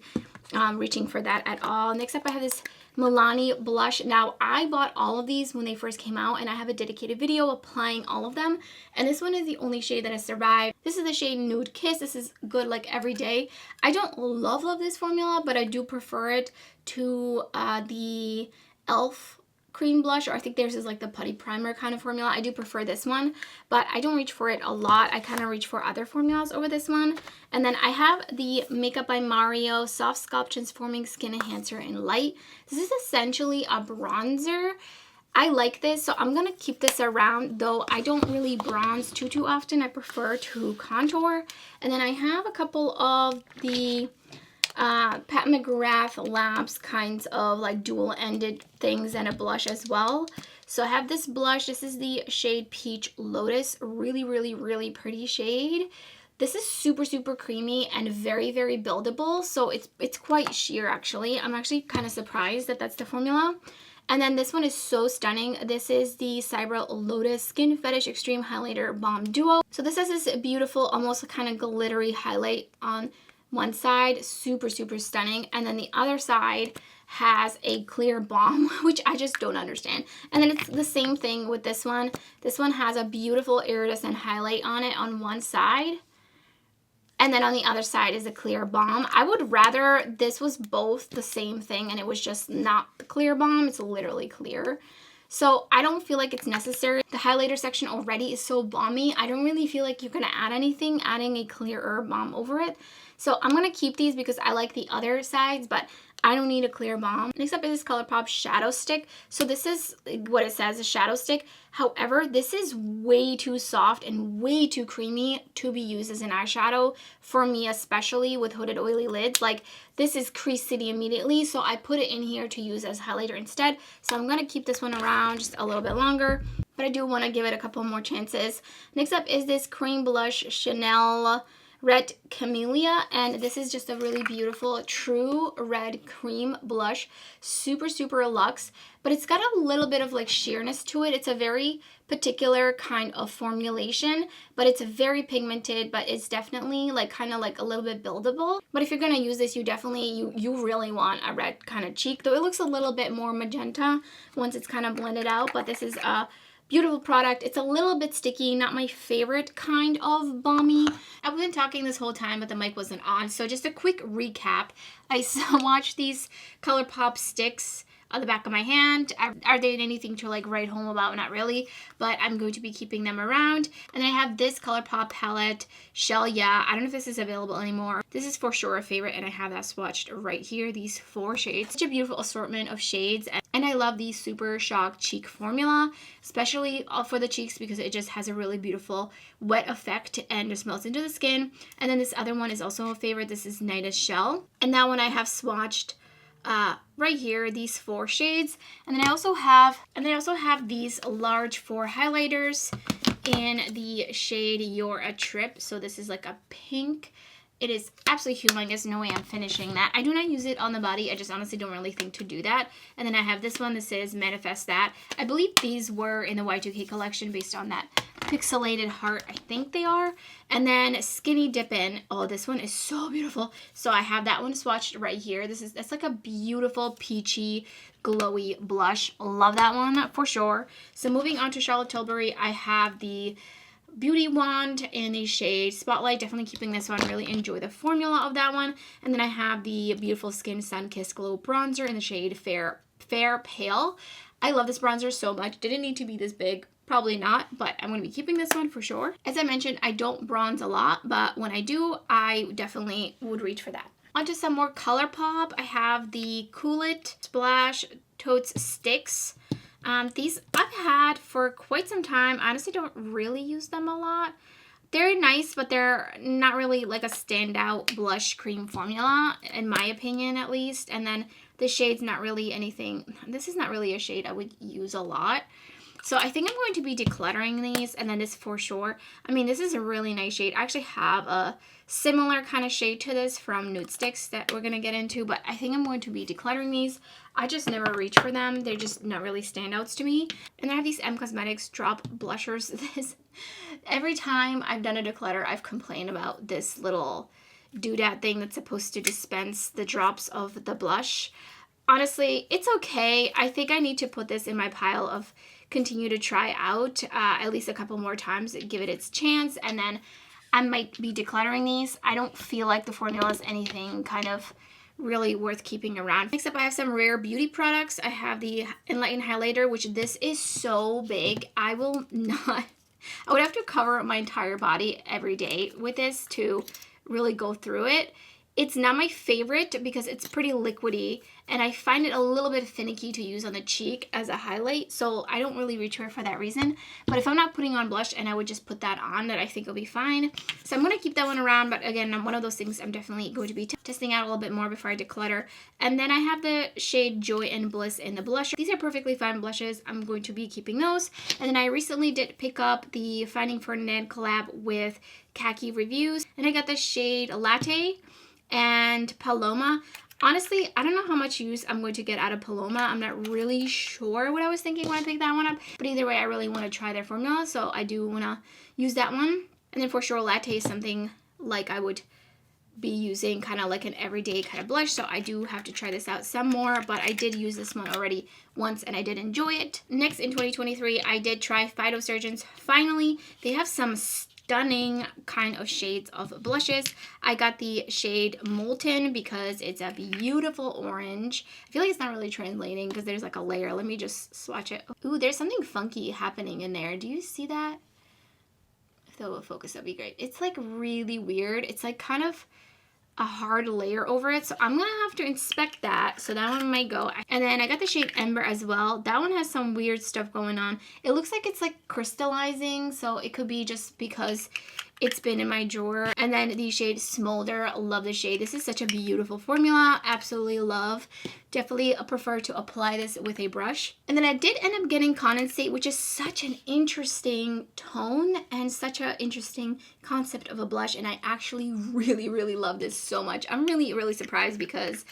reaching for that at all. Next up, I have this Milani blush. Now, I bought all of these when they first came out, and I have a dedicated video applying all of them. And this one is the only shade that has survived. This is the shade Nude Kiss. This is good like every day. I don't love this formula, but I do prefer it to the e.l.f. cream blush, or I think theirs is like the putty primer kind of formula. I do prefer this one, but I don't reach for it a lot. I kind of reach for other formulas over this one. And then I have the Makeup by Mario Soft Sculpt Transforming Skin Enhancer in Light. This is essentially a bronzer. I like this, so I'm gonna keep this around, though I don't really bronze too often. I prefer to contour. And then I have a couple of the Pat McGrath Labs kinds of like dual-ended things and a blush as well. So I have this blush. This is the shade Peach Lotus. Really, really, really pretty shade. This is super, super creamy and very, very buildable. So it's quite sheer, actually. I'm actually kind of surprised that that's the formula. And then this one is so stunning. This is the Cyber Lotus Skin Fetish Extreme Highlighter Balm Duo. So this has this beautiful, almost kind of glittery highlight on one side, super, super stunning. And then the other side has a clear balm, which I just don't understand. And then it's the same thing with this one. This one has a beautiful iridescent highlight on it on one side. And then on the other side is a clear balm. I would rather this was both the same thing and it was just not the clear balm. It's literally clear. So I don't feel like it's necessary. The highlighter section already is so balmy. I don't really feel like you're gonna add anything, adding a clearer balm over it. So I'm gonna keep these because I like the other sides, but I don't need a clear balm. Next up is this ColourPop Shadow Stick. So this is what it says, a shadow stick. However, this is way too soft and way too creamy to be used as an eyeshadow for me, especially with hooded oily lids. Like, this is crease city immediately, so I put it in here to use as highlighter instead. So I'm gonna keep this one around just a little bit longer, but I do want to give it a couple more chances. Next up is this cream blush Chanel Red Camellia, and this is just a really beautiful true red cream blush. Super, super luxe, but it's got a little bit of like sheerness to it. It's a very particular kind of formulation, but it's very pigmented, but it's definitely like kind of like a little bit buildable. But if you're gonna use this, you definitely, you really want a red kind of cheek, though it looks a little bit more magenta once it's kind of blended out. But this is a beautiful product. It's a little bit sticky, not my favorite kind of balmy. I've been talking this whole time, but the mic wasn't on. So just a quick recap. I swatched these ColourPop sticks on the back of my hand. Are they anything to like write home about? Not really, but I'm going to be keeping them around. And then I have this ColourPop palette, Shellwe. I don't know if this is available anymore. This is for sure a favorite, and I have that swatched right here, these 4 shades. Such a beautiful assortment of shades, and I love the Super Shock Cheek formula, especially for the cheeks because it just has a really beautiful wet effect and just melts into the skin. And then this other one is also a favorite. This is Nida Shell, and that one I have swatched right here, these 4 shades. And then I also have these large 4 highlighters in the shade You're a Trip. So this is like a pink. It is absolutely humongous. No way I'm finishing that. I do not use it on the body. I just honestly don't really think to do that. And then I have this one. This is Manifest That. I believe these were in the Y2K collection based on that pixelated heart. I think they are. And then Skinny Dippin'. Oh, this one is so beautiful. So I have that one swatched right here. That's like a beautiful peachy glowy blush. Love that one for sure. So moving on to Charlotte Tilbury, I have the Beauty Wand in the shade Spotlight. Definitely keeping this one. Really enjoy the formula of that one. And then I have the beautiful Skin Sun Kiss Glow Bronzer in the shade Fair Pale. I love this bronzer so much. Didn't need to be this big. Probably not, but I'm going to be keeping this one for sure. As I mentioned, I don't bronze a lot, but when I do, I definitely would reach for that. Onto some more ColourPop. I have the Cool It Splash Totes Sticks. These I've had for quite some time. I honestly don't really use them a lot, They're nice, but they're not really like a standout blush cream formula, in my opinion at least. And then the shade's not really anything. This is not really a shade I would use a lot. So I think I'm going to be decluttering these, and then this for sure. I mean, this is a really nice shade. I actually have a similar kind of shade to this from Nude Sticks that we're going to get into, but I think I'm going to be decluttering these. I just never reach for them. They're just not really standouts to me. And I have these Cosmetics drop blushers. Every time I've done a declutter, I've complained about this little doodad thing that's supposed to dispense the drops of the blush. Honestly, it's okay. I think I need to put this in my pile of continue to try out at least a couple more times, give it its chance, and then I might be decluttering these. I don't feel like the formula is anything kind of really worth keeping around. Next up, I have some Rare Beauty products. I have the Enlighten Highlighter, which this is so big. I would have to cover my entire body every day with this to really go through it. It's not my favorite because it's pretty liquidy, and I find it a little bit finicky to use on the cheek as a highlight, so I don't really reach for it for that reason. But if I'm not putting on blush, and I would just put that on, that I think will be fine. So I'm going to keep that one around, but again, one of those things I'm definitely going to be testing out a little bit more before I declutter. And then I have the shade Joy and Bliss in the blusher. These are perfectly fine blushes. I'm going to be keeping those. And then I recently did pick up the Finding Ferdinand collab with Khaki Reviews, and I got the shade Latte and Paloma. Honestly, I don't know how much use I'm going to get out of Paloma. I'm not really sure what I was thinking when I picked that one up. But either way, I really want to try their formula, so I do want to use that one. And then for sure, Latte is something like I would be using kind of like an everyday kind of blush, so I do have to try this out some more, but I did use this one already once and I did enjoy it. Next, in 2023, I did try Phytosurgeons. Finally, they have some stunning kind of shades of blushes. I got the shade Molten because it's a beautiful orange. I feel like it's not really translating because there's like a layer. Let me just swatch it. Ooh, there's something funky happening in there. Do you see that? If that will focus, that'd be great. It's like really weird. It's like kind of a hard layer over it, so I'm gonna have to inspect that. So that one might go. And then I got the shade Ember as well. That one has some weird stuff going on. It looks like it's like crystallizing, so it could be just because it's been in my drawer. And then the shade Smolder. Love the shade. This is such a beautiful formula. Absolutely love. Definitely prefer to apply this with a brush. And then I did end up getting Condensate, which is such an interesting tone and such an interesting concept of a blush. And I actually really love this so much. I'm really surprised because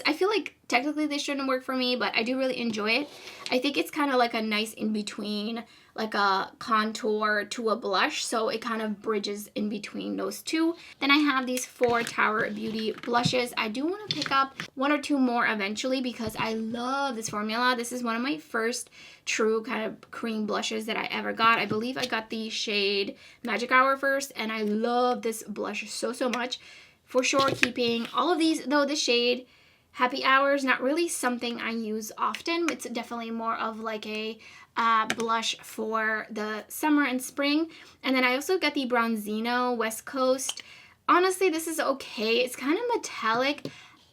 I feel like technically this shouldn't work for me, but I do really enjoy it. I think it's kind of like a nice in-between, like a contour to a blush, so it kind of bridges in between those two. Then I have these 4 Tower Beauty blushes. I do want to pick up 1 or 2 more eventually because I love this formula. This is one of my first true kind of cream blushes that I ever got. I believe I got the shade Magic Hour first, and I love this blush so much. For sure, keeping all of these, though the shade Happy Hour is not really something I use often. It's definitely more of like a blush for the summer and spring. And then I also got the Bronzino West Coast. Honestly, this is okay. It's kind of metallic.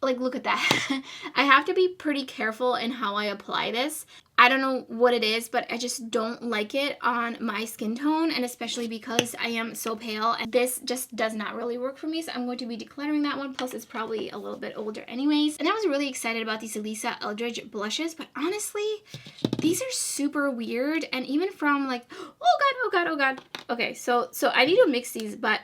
Like, look at that. I have to be pretty careful in how I apply this. I don't know what it is, but I just don't like it on my skin tone, and especially because I am so pale, and this just does not really work for me, so I'm going to be decluttering that one. Plus, it's probably a little bit older anyways. And I was really excited about these Lisa Eldridge blushes, but honestly, these are super weird, and even from like, oh god. Okay, so I need to mix these, but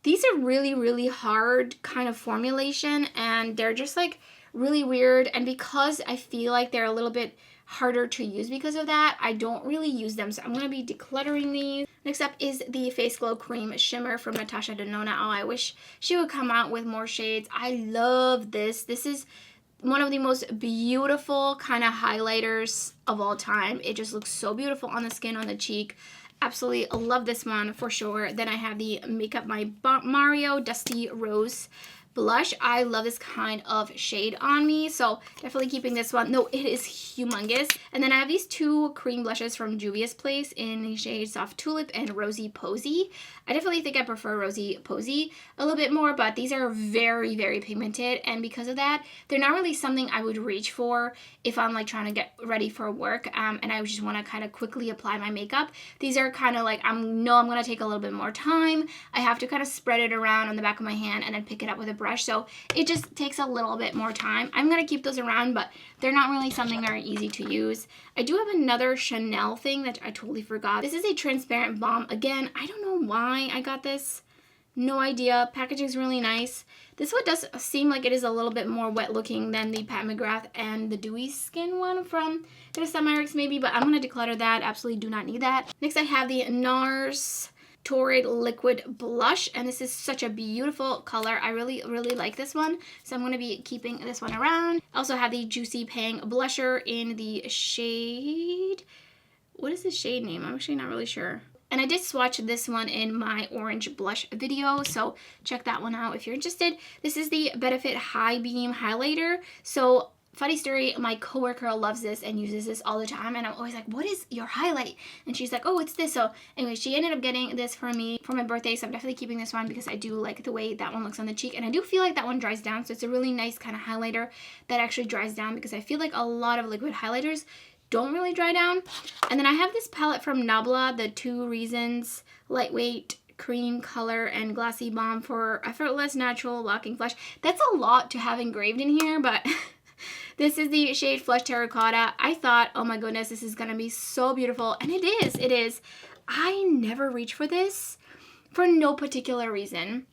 these are really hard kind of formulation, and they're just like really weird, and because I feel like they're a little bit harder to use because of that, I don't really use them, so I'm going to be decluttering these. Next up is the Face Glow Cream Shimmer from Natasha Denona. Oh, I wish she would come out with more shades. I love this. This is one of the most beautiful kind of highlighters of all time. It just looks so beautiful on the skin, on the cheek. Absolutely love this one for sure. Then I have the Makeup My Mario Dusty Rose blush. I love this kind of shade on me, so definitely keeping this one. No, it is humongous. And then I have these two cream blushes from Juvia's Place in the shades Soft Tulip and Rosy Posy. I definitely think I prefer Rosy Posy a little bit more, but these are very, very pigmented, and because of that, they're not really something I would reach for if I'm like trying to get ready for work and I just want to kind of quickly apply my makeup. These are kind of like, I'm going to take a little bit more time. I have to kind of spread it around on the back of my hand and then pick it up with a brush, so it just takes a little bit more time. I'm going to keep those around, but they're not really something very easy to use. I do have another Chanel thing that I totally forgot. This is a transparent balm. Again, I don't know why I got this. No idea. Packaging is really nice. This one does seem like it is a little bit more wet looking than the Pat McGrath and the Dewy Skin one from Cosmetics maybe, but I'm going to declutter that. Absolutely do not need that. Next I have the NARS Torrid Liquid Blush, and this is such a beautiful color. I really, really like this one, so I'm going to be keeping this one around. I also have the Juicy Pang Blusher in the shade... What is the shade name? I'm actually not really sure. And I did swatch this one in my orange blush video, so check that one out if you're interested. This is the Benefit High Beam Highlighter. So funny story, my coworker loves this and uses this all the time, and I'm always like, what is your highlight? And she's like, oh, it's this. So anyway, she ended up getting this for me for my birthday, so I'm definitely keeping this one because I do like the way that one looks on the cheek, and I do feel like that one dries down, so it's a really nice kind of highlighter that actually dries down, because I feel like a lot of liquid highlighters don't really dry down. And then I have this palette from Nabla, the 2 Reasons Lightweight Cream Color and Glassy Balm for Effortless Natural Locking Flush. That's a lot to have engraved in here, but this is the shade Flush Terracotta. I thought, oh my goodness, this is gonna be so beautiful, and it is, it is. I never reach for this for no particular reason.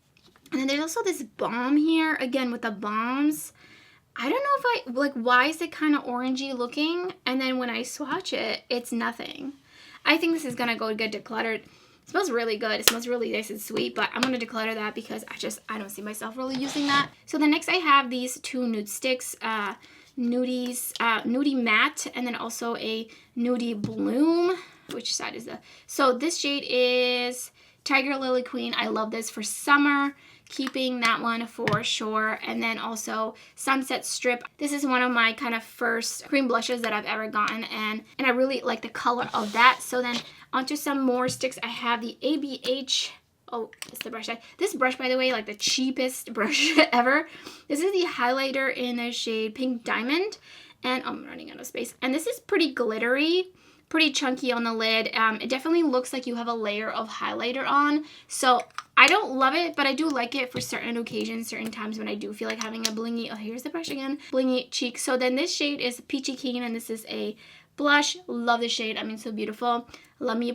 And then there's also this balm here, again with the balms. I don't know if like, why is it kind of orangey looking? And then when I swatch it, it's nothing. I think this is going to go get decluttered. It smells really good. It smells really nice and sweet, but I'm going to declutter that because I don't see myself really using that. So then next I have these 2 nude sticks, Nudie Matte, and then also a Nudie Bloom. Which side is the... So this shade is Tiger Lily Queen. I love this for summer. Keeping that one for sure. And then also Sunset Strip. This is one of my kind of first cream blushes that I've ever gotten, and I really like the color of that. So then onto some more sticks. I have the ABH. Oh, it's the brush. This brush, by the way, like the cheapest brush ever. This is the highlighter in the shade Pink Diamond, and I'm running out of space. And this is pretty glittery, pretty chunky on the lid. It definitely looks like you have a layer of highlighter on. So I don't love it, but I do like it for certain occasions, certain times when I do feel like having a blingy, oh, here's the brush again, blingy cheek. So then this shade is Peachy Keen, and this is a blush. Love the shade. I mean, so beautiful. Love me a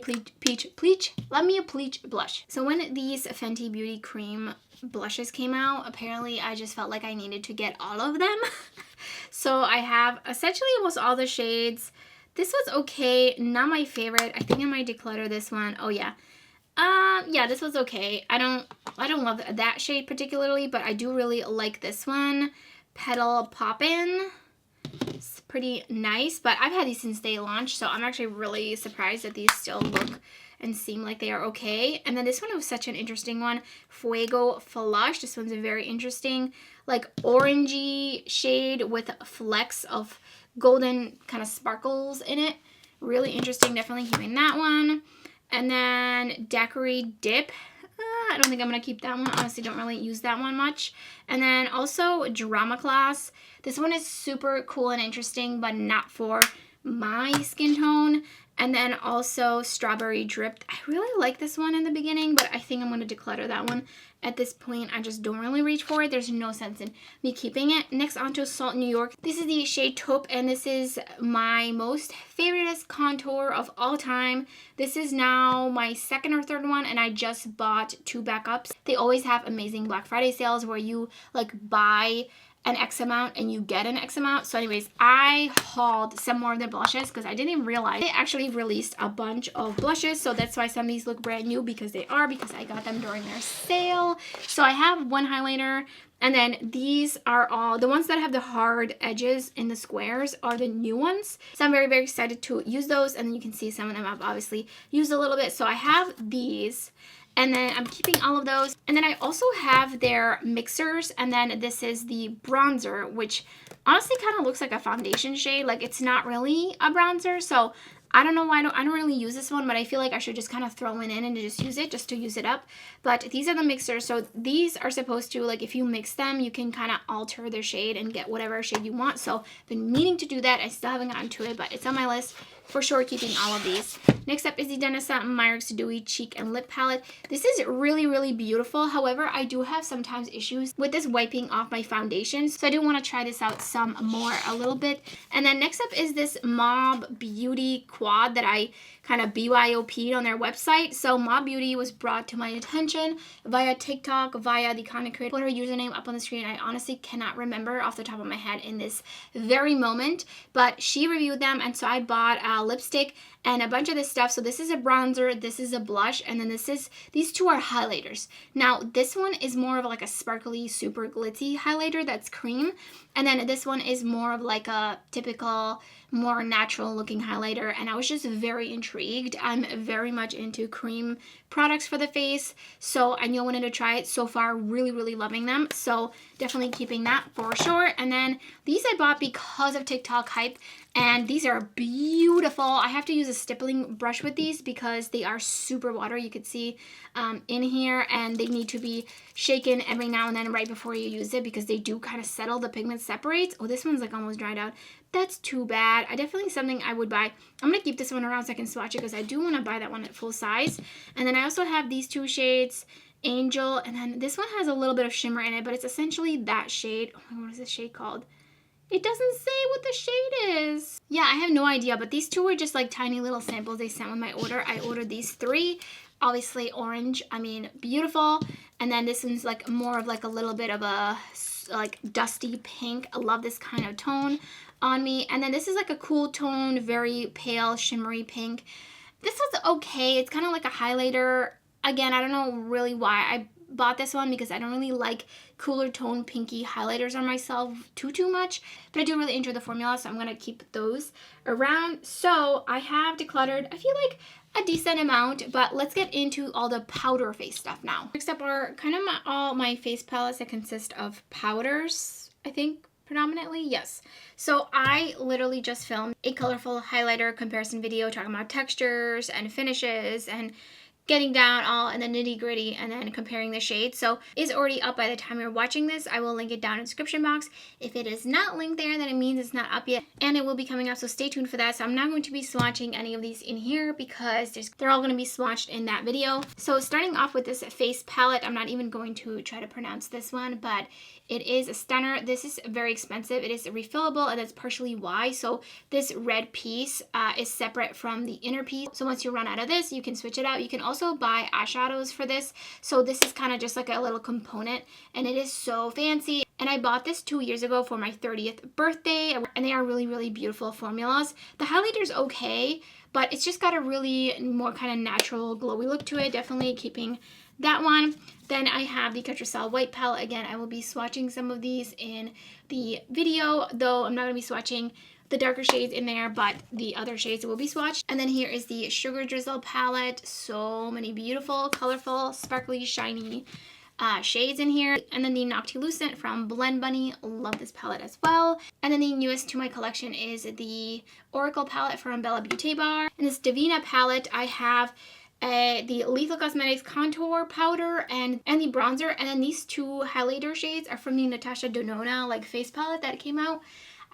love me a bleach blush. So when these Fenty Beauty cream blushes came out, apparently I just felt like I needed to get all of them. So I have essentially almost all the shades. This was okay, not my favorite. I think I might declutter this one. Oh yeah. Yeah, this was okay. I don't love that shade particularly, but I do really like this one. Petal Poppin'. It's pretty nice, but I've had these since they launched, so I'm actually really surprised that these still look and seem like they are okay. And then this one was such an interesting one. Fuego Flush. This one's a very interesting, like orangey shade with flecks of golden kind of sparkles in it. Really interesting. Definitely keeping that one. And then Daiquiri Dip. I don't think I'm going to keep that one. Honestly, don't really use that one much. And then also Drama Class. This one is super cool and interesting, but not for my skin tone. And then also Strawberry Dripped. I really like this one in the beginning, but I think I'm going to declutter that one. At this point, I just don't really reach for it. There's no sense in me keeping it. Next, onto Salt New York. This is the shade Taupe, and this is my most favoriteest contour of all time. This is now my 2nd or 3rd one, and I just bought 2 backups. They always have amazing Black Friday sales where you like buy an X amount and you get an X amount. So anyways, I hauled some more of their blushes because I didn't even realize they actually released a bunch of blushes. So that's why some of these look brand new, because I got them during their sale. So I have one highlighter, and then these are all the ones that have the hard edges in the squares are the new ones. So I'm very, very excited to use those. And then you can see some of them I've obviously used a little bit. So I have these. And then I'm keeping all of those. And then I also have their mixers. And then this is the bronzer, which honestly kind of looks like a foundation shade. Like it's not really a bronzer. So I don't know why I don't really use this one, but I feel like I should just kind of throw it in and just use it just to use it up. But these are the mixers. So these are supposed to, like, if you mix them, you can kind of alter their shade and get whatever shade you want. So I've been meaning to do that. I still haven't gotten to it, but it's on my list. For sure, keeping all of these. Next up is the Devinah Myricks Dewy Cheek and Lip Palette. This is really, really beautiful. However, I do have sometimes issues with this wiping off my foundation. So I do want to try this out some more a little bit. And then next up is this Mob Beauty Quad that I kind of BYOP'd on their website. So Mob Beauty was brought to my attention via TikTok, via the content creator. Put her username up on the screen. I honestly cannot remember off the top of my head in this very moment, but she reviewed them, and so I bought a lipstick and a bunch of this stuff. So this is a bronzer, this is a blush, and then these two are highlighters. Now this one is more of like a sparkly, super glitzy highlighter that's cream, and then this one is more of like a typical, more natural looking highlighter, and I was just very intrigued. I'm very much into cream products for the face, so I knew I wanted to try it. So far, really, really loving them, so definitely keeping that for sure. And then these I bought because of TikTok hype, and these are beautiful. I have to use a stippling brush with these because they are super watery. You could see in here, and they need to be shaken every now and then right before you use it because they do kind of settle. The pigment separates. Oh, this one's like almost dried out. That's too bad. I definitely something I would buy. I'm going to keep this one around so I can swatch it because I do want to buy that one at full size. And then I also have these two shades, Angel, and then this one has a little bit of shimmer in it, but it's essentially that shade. Oh my God, what is this shade called? It doesn't say what the shade is. Yeah, I have no idea, but these two were just like tiny little samples they sent with my order. I ordered these three. Obviously orange, I mean, beautiful. And then this one's like more of like a little bit of a like dusty pink. I love this kind of tone on me. And then this is like a cool tone, very pale, shimmery pink. This was okay. It's kind of like a highlighter. Again, I don't know really why I bought this one because I don't really like cooler tone pinky highlighters on myself too much, but I do really enjoy the formula, so I'm gonna keep those around. So I have decluttered, I feel like, a decent amount, but let's get into all the powder face stuff now. Next up are kind of all my face palettes that consist of powders, I think, predominantly. Yes. So I literally just filmed a colorful highlighter comparison video talking about textures and finishes and getting down all in the nitty gritty and then comparing the shades. So it's already up by the time you're watching this. I will link it down in the description box. If it is not linked there, then it means it's not up yet, and it will be coming up, so stay tuned for that. So I'm not going to be swatching any of these in here because they're all going to be swatched in that video. So starting off with this face palette, I'm not even going to try to pronounce this one, but it is a stunner. This is very expensive. It is refillable, and that's partially why. So this red piece is separate from the inner piece. So once you run out of this, you can switch it out. You can also buy eyeshadows for this. So this is kind of just like a little component, and it is so fancy. And I bought this 2 years ago for my 30th birthday, and they are really, really beautiful formulas. The highlighter's okay, but it's just got a really more kind of natural glowy look to it. Definitely keeping that one. Then I have the Cosmetica white palette. Again, I will be swatching some of these in the video, though I'm not going to be swatching the darker shades in there, but the other shades will be swatched. And then here is the Sugar Drizzle palette. So many beautiful, colorful, sparkly, shiny shades in here. And then the Noctilucent from Blend Bunny. Love this palette as well. And then the newest to my collection is the Oracle palette from Bella Beaute Bar. And this Devinah palette, I have the Lethal Cosmetics contour powder and the bronzer, and then these two highlighter shades are from the Natasha Denona like face palette that came out.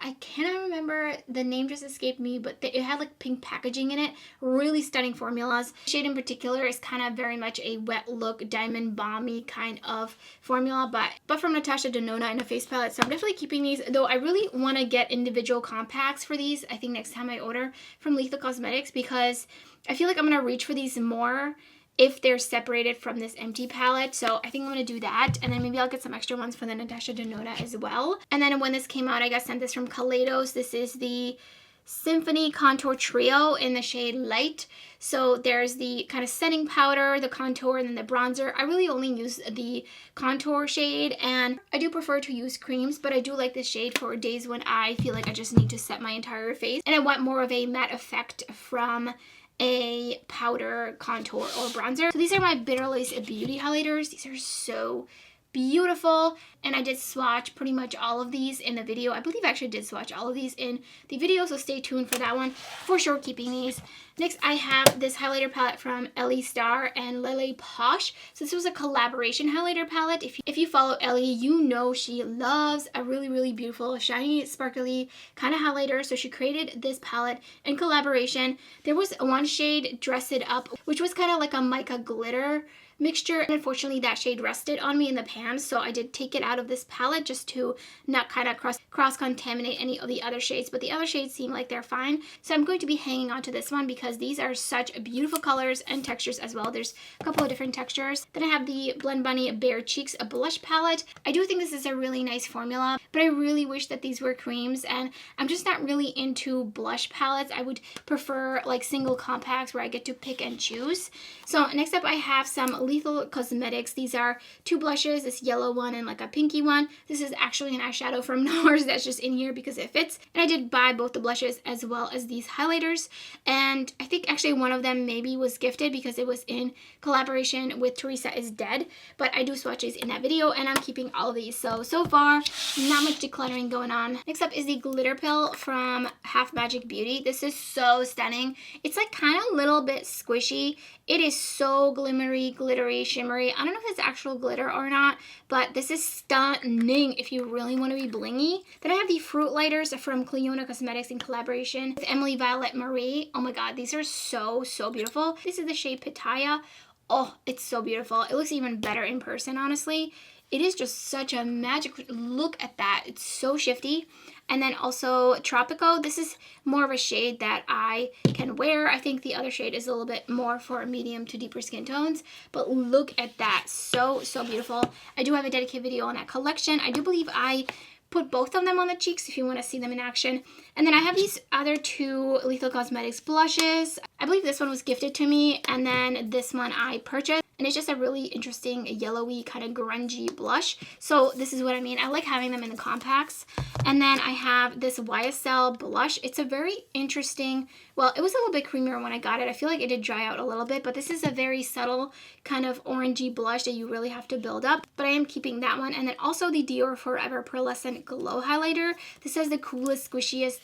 I cannot remember, the name just escaped me, but it had like pink packaging in it. Really stunning formulas. The shade in particular is kind of very much a wet look, diamond balmy kind of formula, but from Natasha Denona in a face palette. So I'm definitely keeping these, though I really want to get individual compacts for these, I think next time I order from Lethal Cosmetics, because I feel like I'm going to reach for these more if they're separated from this empty palette. So I think I'm going to do that. And then maybe I'll get some extra ones for the Natasha Denona as well. And then when this came out, I got sent this from Kaleidos. This is the Symphony Contour Trio in the shade Light. So there's the kind of setting powder, the contour, and then the bronzer. I really only use the contour shade, and I do prefer to use creams, but I do like this shade for days when I feel like I just need to set my entire face and I want more of a matte effect from a powder, contour, or bronzer. So these are my Bitterlace Beauty highlighters. These are so beautiful, and I did swatch pretty much all of these in the video. I believe I actually did swatch all of these in the video, so stay tuned for that one. For sure keeping these. Next, I have this highlighter palette from Ellie Star and Lele Posh. So this was a collaboration highlighter palette. If you follow Ellie, you know she loves a really beautiful, shiny, sparkly kind of highlighter. So she created this palette in collaboration. There was one shade, Dress It Up, which was kind of like a mica glitter mixture, and unfortunately that shade rested on me in the pan, so I did take it out of this palette just to not kind of cross contaminate any of the other shades, but the other shades seem like they're fine. So I'm going to be hanging on to this one because these are such beautiful colors and textures as well. There's a couple of different textures. Then I have the Blend Bunny Bare Cheeks, a blush palette. I do think this is a really nice formula, but I really wish that these were creams, and I'm just not really into blush palettes. I would prefer like single compacts where I get to pick and choose. So next up I have some Lethal Cosmetics. These are two blushes, this yellow one and like a pinky one. This is actually an eyeshadow from NARS that's just in here because it fits. And I did buy both the blushes as well as these highlighters. And I think actually one of them maybe was gifted because it was in collaboration with Teresa is Dead. But I do swatches in that video and I'm keeping all of these. So far, not much decluttering going on. Next up is the glitter pill from Half Magic Beauty. This is so stunning. It's like kind of a little bit squishy. It is so glimmery, glittery, shimmery. I don't know if it's actual glitter or not, but this is stunning if you really want to be blingy. Then I have the Fruit Lighters from Clionadh Cosmetics in collaboration with Emily Violet Marie. Oh my god, these are so beautiful. This is the shade Pitaya. Oh, it's so beautiful. It looks even better in person, honestly. It is just such a magic look at that. It's so shifty. And then also Tropico. This is more of a shade that I can wear. I think the other shade is a little bit more for medium to deeper skin tones. But look at that. So beautiful. I do have a dedicated video on that collection. I do believe I put both of them on the cheeks if you want to see them in action. And then I have these other two Lethal Cosmetics blushes. I believe this one was gifted to me, and then this one I purchased. And it's just a really interesting yellowy kind of grungy blush. So this is what I mean. I like having them in the compacts. And then I have this YSL blush. It's a very interesting, well, it was a little bit creamier when I got it. I feel like it did dry out a little bit, but this is a very subtle kind of orangey blush that you really have to build up. But I am keeping that one. And then also the Dior Forever Pearlescent Glow Highlighter. This has the coolest, squishiest,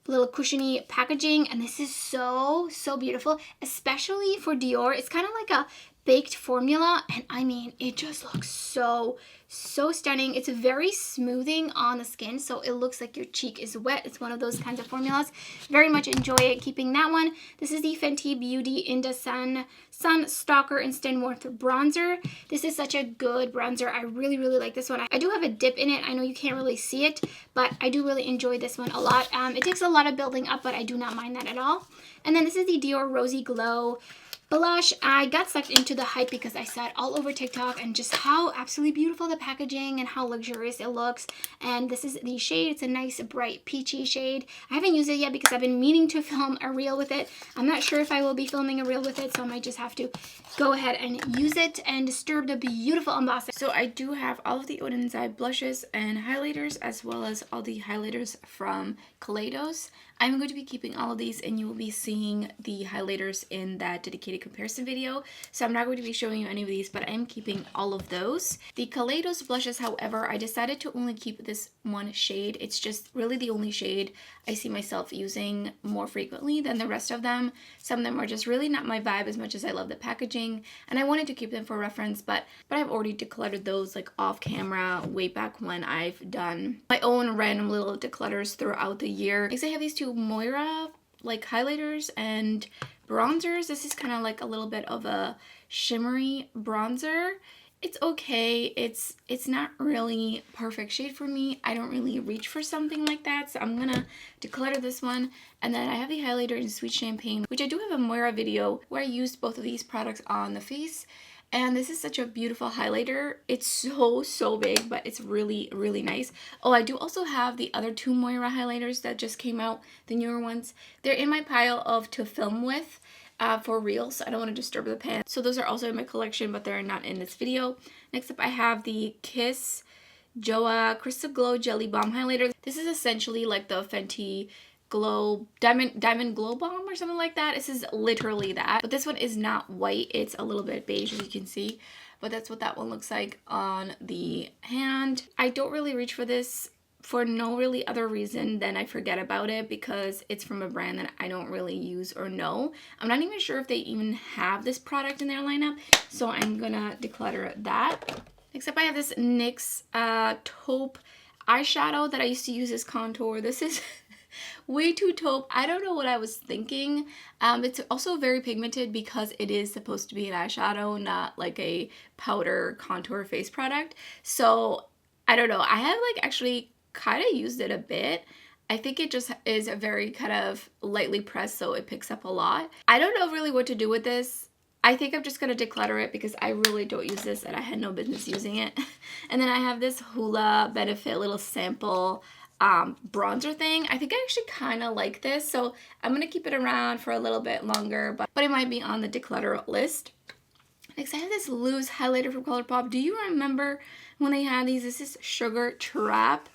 little cushiony packaging, and this is so beautiful, especially for Dior. It's kind of like a baked formula, and I mean, it just looks so stunning. It's very smoothing on the skin, so it looks like your cheek is wet. It's one of those kinds of formulas. Very much enjoy it. Keeping that one. This is the Fenty Beauty In Da Sun Stalker Instant Warmth Bronzer. This is such a good bronzer. I really like this one. I do have a dip in it. I know you can't really see it, but I do really enjoy this one a lot. It takes a lot of building up, but I do not mind that at all. And then this is the Dior Rosy Glow blush. I got sucked into the hype because I saw it all over TikTok and just how absolutely beautiful the packaging and how luxurious it looks. And this is the shade. It's a nice bright peachy shade. I haven't used it yet because I've been meaning to film a reel with it. I'm not sure if I will be filming a reel with it, so I might just have to go ahead and use it and disturb the beautiful embossing. So I do have all of the Oden's Eye blushes and highlighters, as well as all the highlighters from Kaleidos. I'm going to be keeping all of these, and you will be seeing the highlighters in that dedicated comparison video. So I'm not going to be showing you any of these, but I am keeping all of those. The Kaleidos blushes, however, I decided to only keep this one shade. It's just really the only shade I see myself using more frequently than the rest of them. Some of them are just really not my vibe as much as I love the packaging, and I wanted to keep them for reference, but I've already decluttered those like off camera way back when I've done my own random little declutters throughout the year. Because I have these two Moira like highlighters and bronzers. This is kind of like a little bit of a shimmery bronzer. It's okay. It's not really perfect shade for me. I don't really reach for something like that, so I'm gonna declutter this one. And then I have the highlighter in Sweet Champagne, which I do have a Moira video where I used both of these products on the face. And this is such a beautiful highlighter. It's so big, but it's really nice. Oh, I do also have the other two Moira highlighters that just came out, the newer ones. They're in my pile of to film with for reels, so I don't want to disturb the pan. So those are also in my collection, but they're not in this video. Next up, I have the Kiss Joa Crystal Glow Jelly Balm Highlighter. This is essentially like the Fenty Glow Diamond Glow Bomb or something like that. This is literally that, but this one is not white. It's a little bit beige, as you can see, but that's what that one looks like on the hand. I don't really reach for this for no really other reason than I forget about it, because it's from a brand that I don't really use or know. I'm not even sure if they even have this product in their lineup, so I'm gonna declutter that. Next up, I have this NYX taupe eyeshadow that I used to use as contour. This is way too taupe. I don't know what I was thinking. It's also very pigmented because it is supposed to be an eyeshadow, not like a powder contour face product. So I don't know. I have like actually kind of used it a bit. I think it just is a very kind of lightly pressed, so it picks up a lot. I don't know really what to do with this. I think I'm just going to declutter it because I really don't use this and I had no business using it. And then I have this Hoola Benefit little sample bronzer thing. I think I actually kind of like this, so I'm going to keep it around for a little bit longer, but it might be on the declutter list. Next, I have this loose highlighter from ColourPop. Do you remember when they had these? This is Sugar Trap.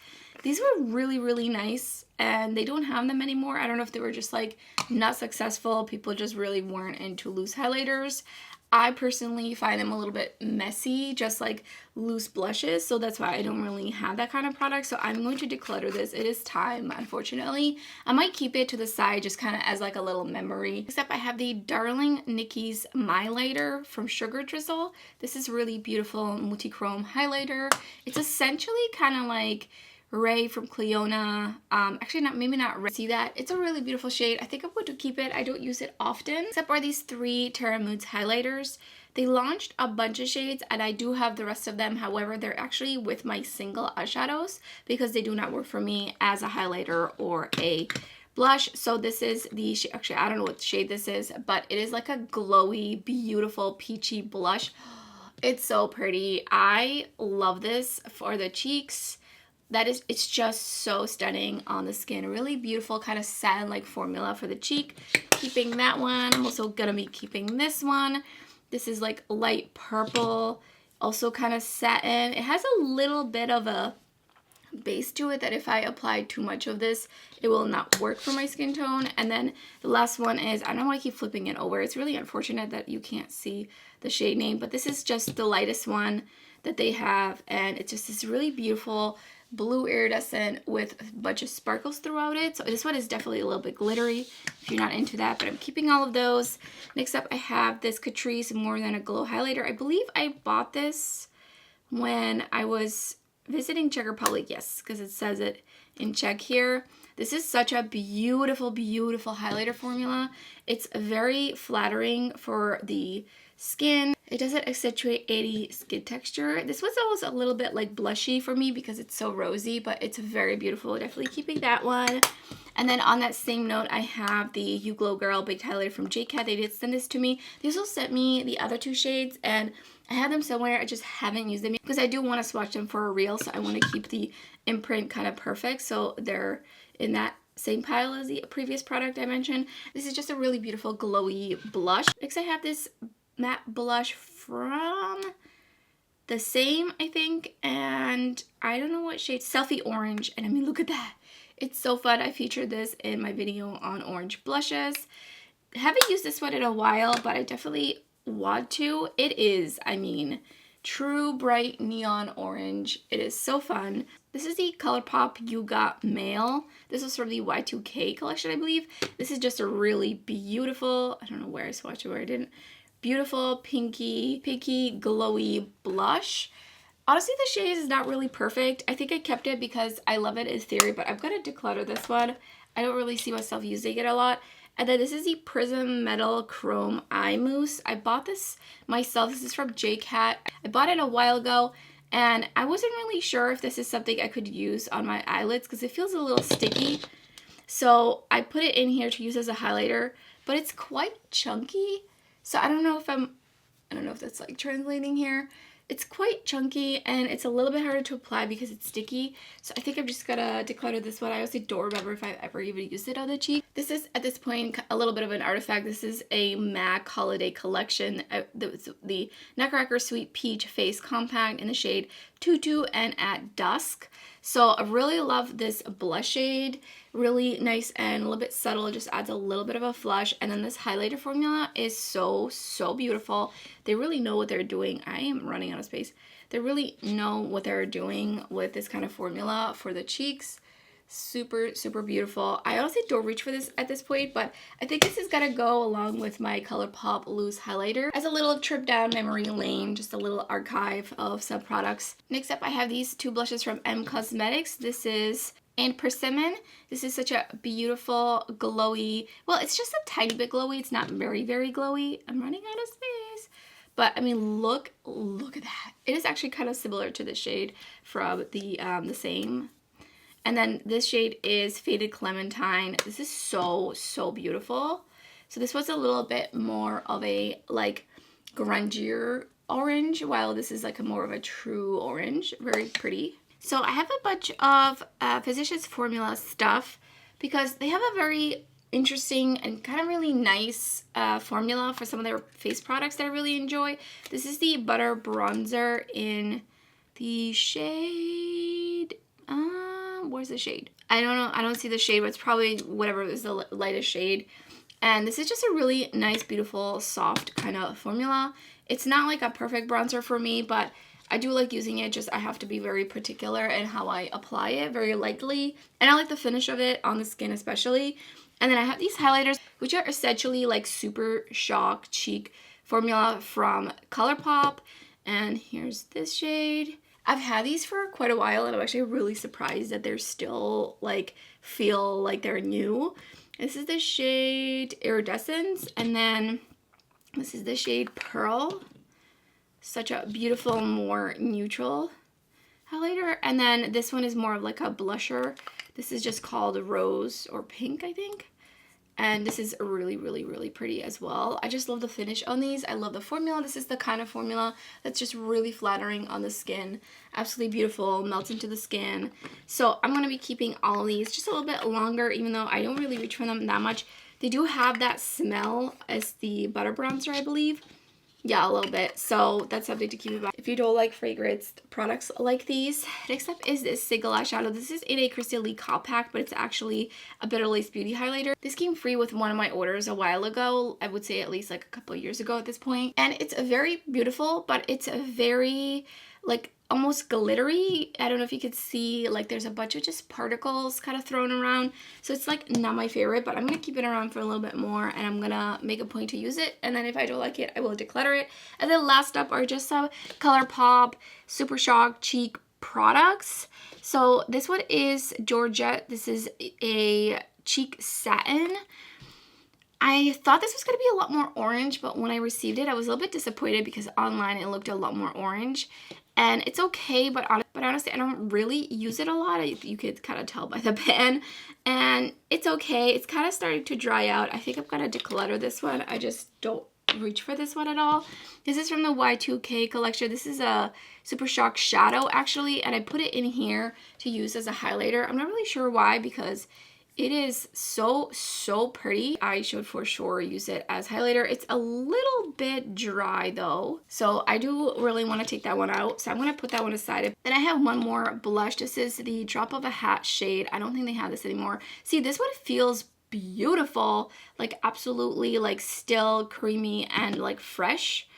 These were really, really nice, and they don't have them anymore. I don't know if they were just like not successful. People just really weren't into loose highlighters. I personally find them a little bit messy, just like loose blushes, so that's why I don't really have that kind of product. So I'm going to declutter this. It is time, unfortunately. I might keep it to the side just kind of as like a little memory. Except I have the Darling Nikki's My Lighter from Sugar Drizzle. This is really beautiful multi-chrome highlighter. It's essentially kind of like Ray from Clionadh. Actually maybe not Ray. See that? It's a really beautiful shade. I think I'm going to keep it. I don't use it often. Except for these 3 Terra Moods highlighters. They launched a bunch of shades and I do have the rest of them. However, they're actually with my single eyeshadows because they do not work for me as a highlighter or a blush. So this is the shade. Actually, I don't know what shade this is, but it is like a glowy, beautiful, peachy blush. It's so pretty. I love this for the cheeks. It's just so stunning on the skin. A really beautiful kind of satin-like formula for the cheek. Keeping that one. I'm also gonna be keeping this one. This is like light purple, also kind of satin. It has a little bit of a base to it that if I apply too much of this, it will not work for my skin tone. And then the last one is, I don't want to keep flipping it over. It's really unfortunate that you can't see the shade name, but this is just the lightest one that they have, and it's just this really beautiful blue iridescent with a bunch of sparkles throughout it. So this one is definitely a little bit glittery if you're not into that, but I'm keeping all of those. Next up, I have this Catrice More Than a Glow highlighter. I believe I bought this when I was visiting Czech Republic. Yes, because it says it in Czech here. This is such a beautiful, beautiful highlighter formula. It's very flattering for the skin. It doesn't accentuate any skin texture. This was always a little bit like blushy for me because it's so rosy, but it's very beautiful. Definitely keeping that one. And then on that same note, I have the You Glow Girl Big Highlighter from JCat. They did send this to me. They also sent me the other 2 shades, and I have them somewhere. I just haven't used them because I do want to swatch them for a reel, so I want to keep the imprint kind of perfect. So they're in that same pile as the previous product I mentioned. This is just a really beautiful glowy blush. Next, I have this matte blush from the same, I think, and I don't know what shade. Selfie Orange, and I mean, look at that. It's so fun. I featured this in my video on orange blushes. I haven't used this one in a while, but I definitely want to. It is, I mean, true bright neon orange. It is so fun. This is the ColourPop You Got Mail. This was from the Y2K collection, I believe. This is just a really beautiful, I don't know where I swatched it, where I didn't. Beautiful pinky glowy blush. Honestly, the shade is not really perfect. I think I kept it because I love it in theory, but I'm gonna declutter this one. I don't really see myself using it a lot. And then this is the Prism Metal Chrome Eye Mousse. I bought this myself. This is from JCat. I bought it a while ago, and I wasn't really sure if this is something I could use on my eyelids because it feels a little sticky. So I put it in here to use as a highlighter, but it's quite chunky. So I don't know if that's like translating here. It's quite chunky and it's a little bit harder to apply because it's sticky. So I think I'm just gonna declutter this one. I honestly don't remember if I've ever even used it on the cheek. This is, at this point, a little bit of an artifact. This is a MAC Holiday Collection. The Nutcracker Sweet Peach Face Compact in the shade Tutu and At Dusk. So I really love this blush shade. Really nice and a little bit subtle. It just adds a little bit of a flush. And then this highlighter formula is so, so beautiful. They really know what they're doing. I am running out of space. They really know what they're doing with this kind of formula for the cheeks. Super, super beautiful. I honestly don't reach for this at this point, but I think this is gonna go along with my ColourPop loose highlighter as a little trip down memory lane, just a little archive of some products. Next up, I have these two blushes from M Cosmetics. This is and Persimmon. This is such a beautiful, glowy, well, it's just a tiny bit glowy. It's not very, very glowy. I'm running out of space. But I mean, look at that. It is actually kind of similar to the shade from the same. And then this shade is Faded Clementine. This is so, so beautiful. So this was a little bit more of a like grungier orange, while this is like a more of a true orange. Very pretty. So I have a bunch of Physicians Formula stuff because they have a very interesting and kind of really nice formula for some of their face products that I really enjoy. This is the Butter Bronzer in the shade... where's the shade? I don't know. I don't see the shade, but it's probably whatever is the lightest shade. And this is just a really nice, beautiful, soft kind of formula. It's not like a perfect bronzer for me, but I do like using it. Just I have to be very particular in how I apply it, very lightly. And I like the finish of it on the skin especially. And then I have these highlighters, which are essentially like Super Shock Cheek formula from ColourPop. And here's this shade. I've had these for quite a while, and I'm actually really surprised that they're still, like, feel like they're new. This is the shade Iridescence, and then this is the shade Pearl. Such a beautiful, more neutral highlighter. And then this one is more of like a blusher. This is just called Rose or Pink, I think. And this is really, really, really pretty as well. I just love the finish on these. I love the formula. This is the kind of formula that's just really flattering on the skin. Absolutely beautiful, melts into the skin. So I'm going to be keeping all of these just a little bit longer, even though I don't really reach for them that much. They do have that smell as the Butter Bronzer, I believe. Yeah, a little bit. So that's something to keep in mind if you don't like fragrance products like these. Next up is this single eyeshadow. This is in a Crystal Lee compact, but it's actually a Bitter Lace Beauty highlighter. This came free with one of my orders a while ago. I would say at least like a couple of years ago at this point. And it's a very beautiful, but it's a very like almost glittery. I don't know if you could see, like there's a bunch of just particles kind of thrown around. So it's like not my favorite, but I'm going to keep it around for a little bit more, and I'm going to make a point to use it. And then if I don't like it, I will declutter it. And then last up are just some ColourPop Super Shock Cheek products. So this one is Georgette. This is a cheek satin. I thought this was going to be a lot more orange, but when I received it, I was a little bit disappointed because online it looked a lot more orange. And it's okay, but honestly, I don't really use it a lot. You could kind of tell by the pen. And it's okay. It's kind of starting to dry out. I think I'm going to declutter this one. I just don't reach for this one at all. This is from the Y2K collection. This is a Super Shock Shadow, actually. And I put it in here to use as a highlighter. I'm not really sure why, because it is so, so pretty. I should for sure use it as highlighter. It's a little bit dry though, so I do really want to take that one out. So I'm going to put that one aside. Then I have one more blush. This is the Drop of a Hat shade. I don't think they have this anymore. See, this one feels beautiful, like absolutely like still creamy and like fresh.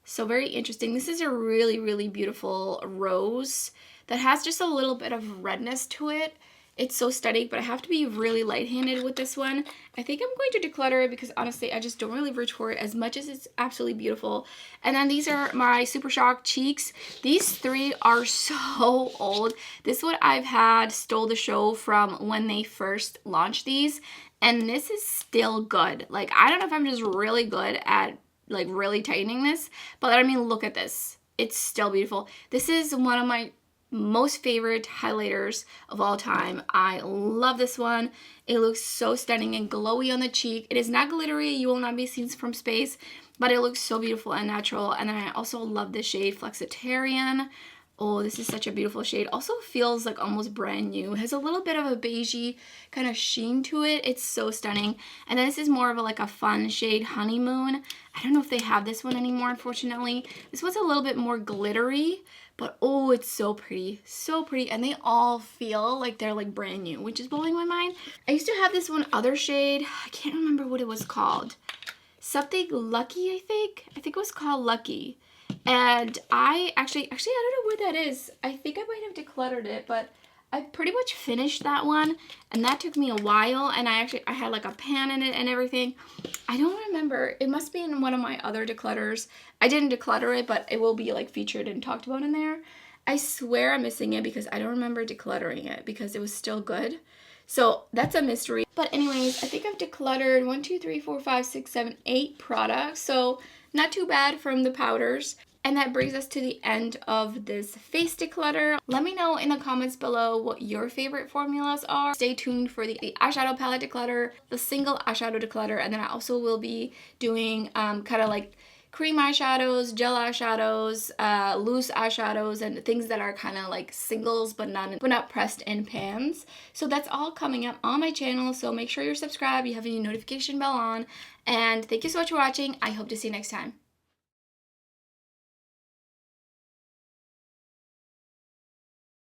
So very interesting. This is a really, really beautiful rose that has just a little bit of redness to it. It's so stunning, but I have to be really light-handed with this one. I think I'm going to declutter it because honestly, I just don't really reach for it as much as it's absolutely beautiful. And then these are my Super Shock cheeks. These three are so old. This one I've had stole the show from when they first launched these, and this is still good. Like, I don't know if I'm just really good at like really tightening this, but I mean, look at this. It's still beautiful. This is one of my most favorite highlighters of all time. I love this one. It looks so stunning and glowy on the cheek. It is not glittery. You will not be seen from space, but it looks so beautiful and natural. And then I also love this shade Flexitarian. Oh, this is such a beautiful shade. Also feels like almost brand new. It has a little bit of a beigey kind of sheen to it. It's so stunning. And then this is more of like a fun shade, Honeymoon. I don't know if they have this one anymore, unfortunately. This was a little bit more glittery, But oh, it's so pretty. So pretty. And they all feel like they're like brand new, which is blowing my mind. I used to have this one other shade. I can't remember what it was called. Something Lucky, I think. I think it was called Lucky. And I actually, I don't know where that is. I think I might have decluttered it, but I pretty much finished that one, and that took me a while, and I had like a pan in it and everything. I don't remember. It must be in one of my other declutters. I didn't declutter it, but it will be like featured and talked about in there. I swear I'm missing it because I don't remember decluttering it because it was still good. So that's a mystery. But anyways, I think I've decluttered 1, 2, 3, 4, 5, 6, 7, 8 products. So not too bad from the powders. And that brings us to the end of this face declutter. Let me know in the comments below what your favorite formulas are. Stay tuned for the eyeshadow palette declutter, the single eyeshadow declutter, and then I also will be doing kind of like cream eyeshadows, gel eyeshadows, loose eyeshadows, and things that are kind of like singles but not pressed in pans. So that's all coming up on my channel. So make sure you're subscribed, you have your notification bell on, and thank you so much for watching. I hope to see you next time.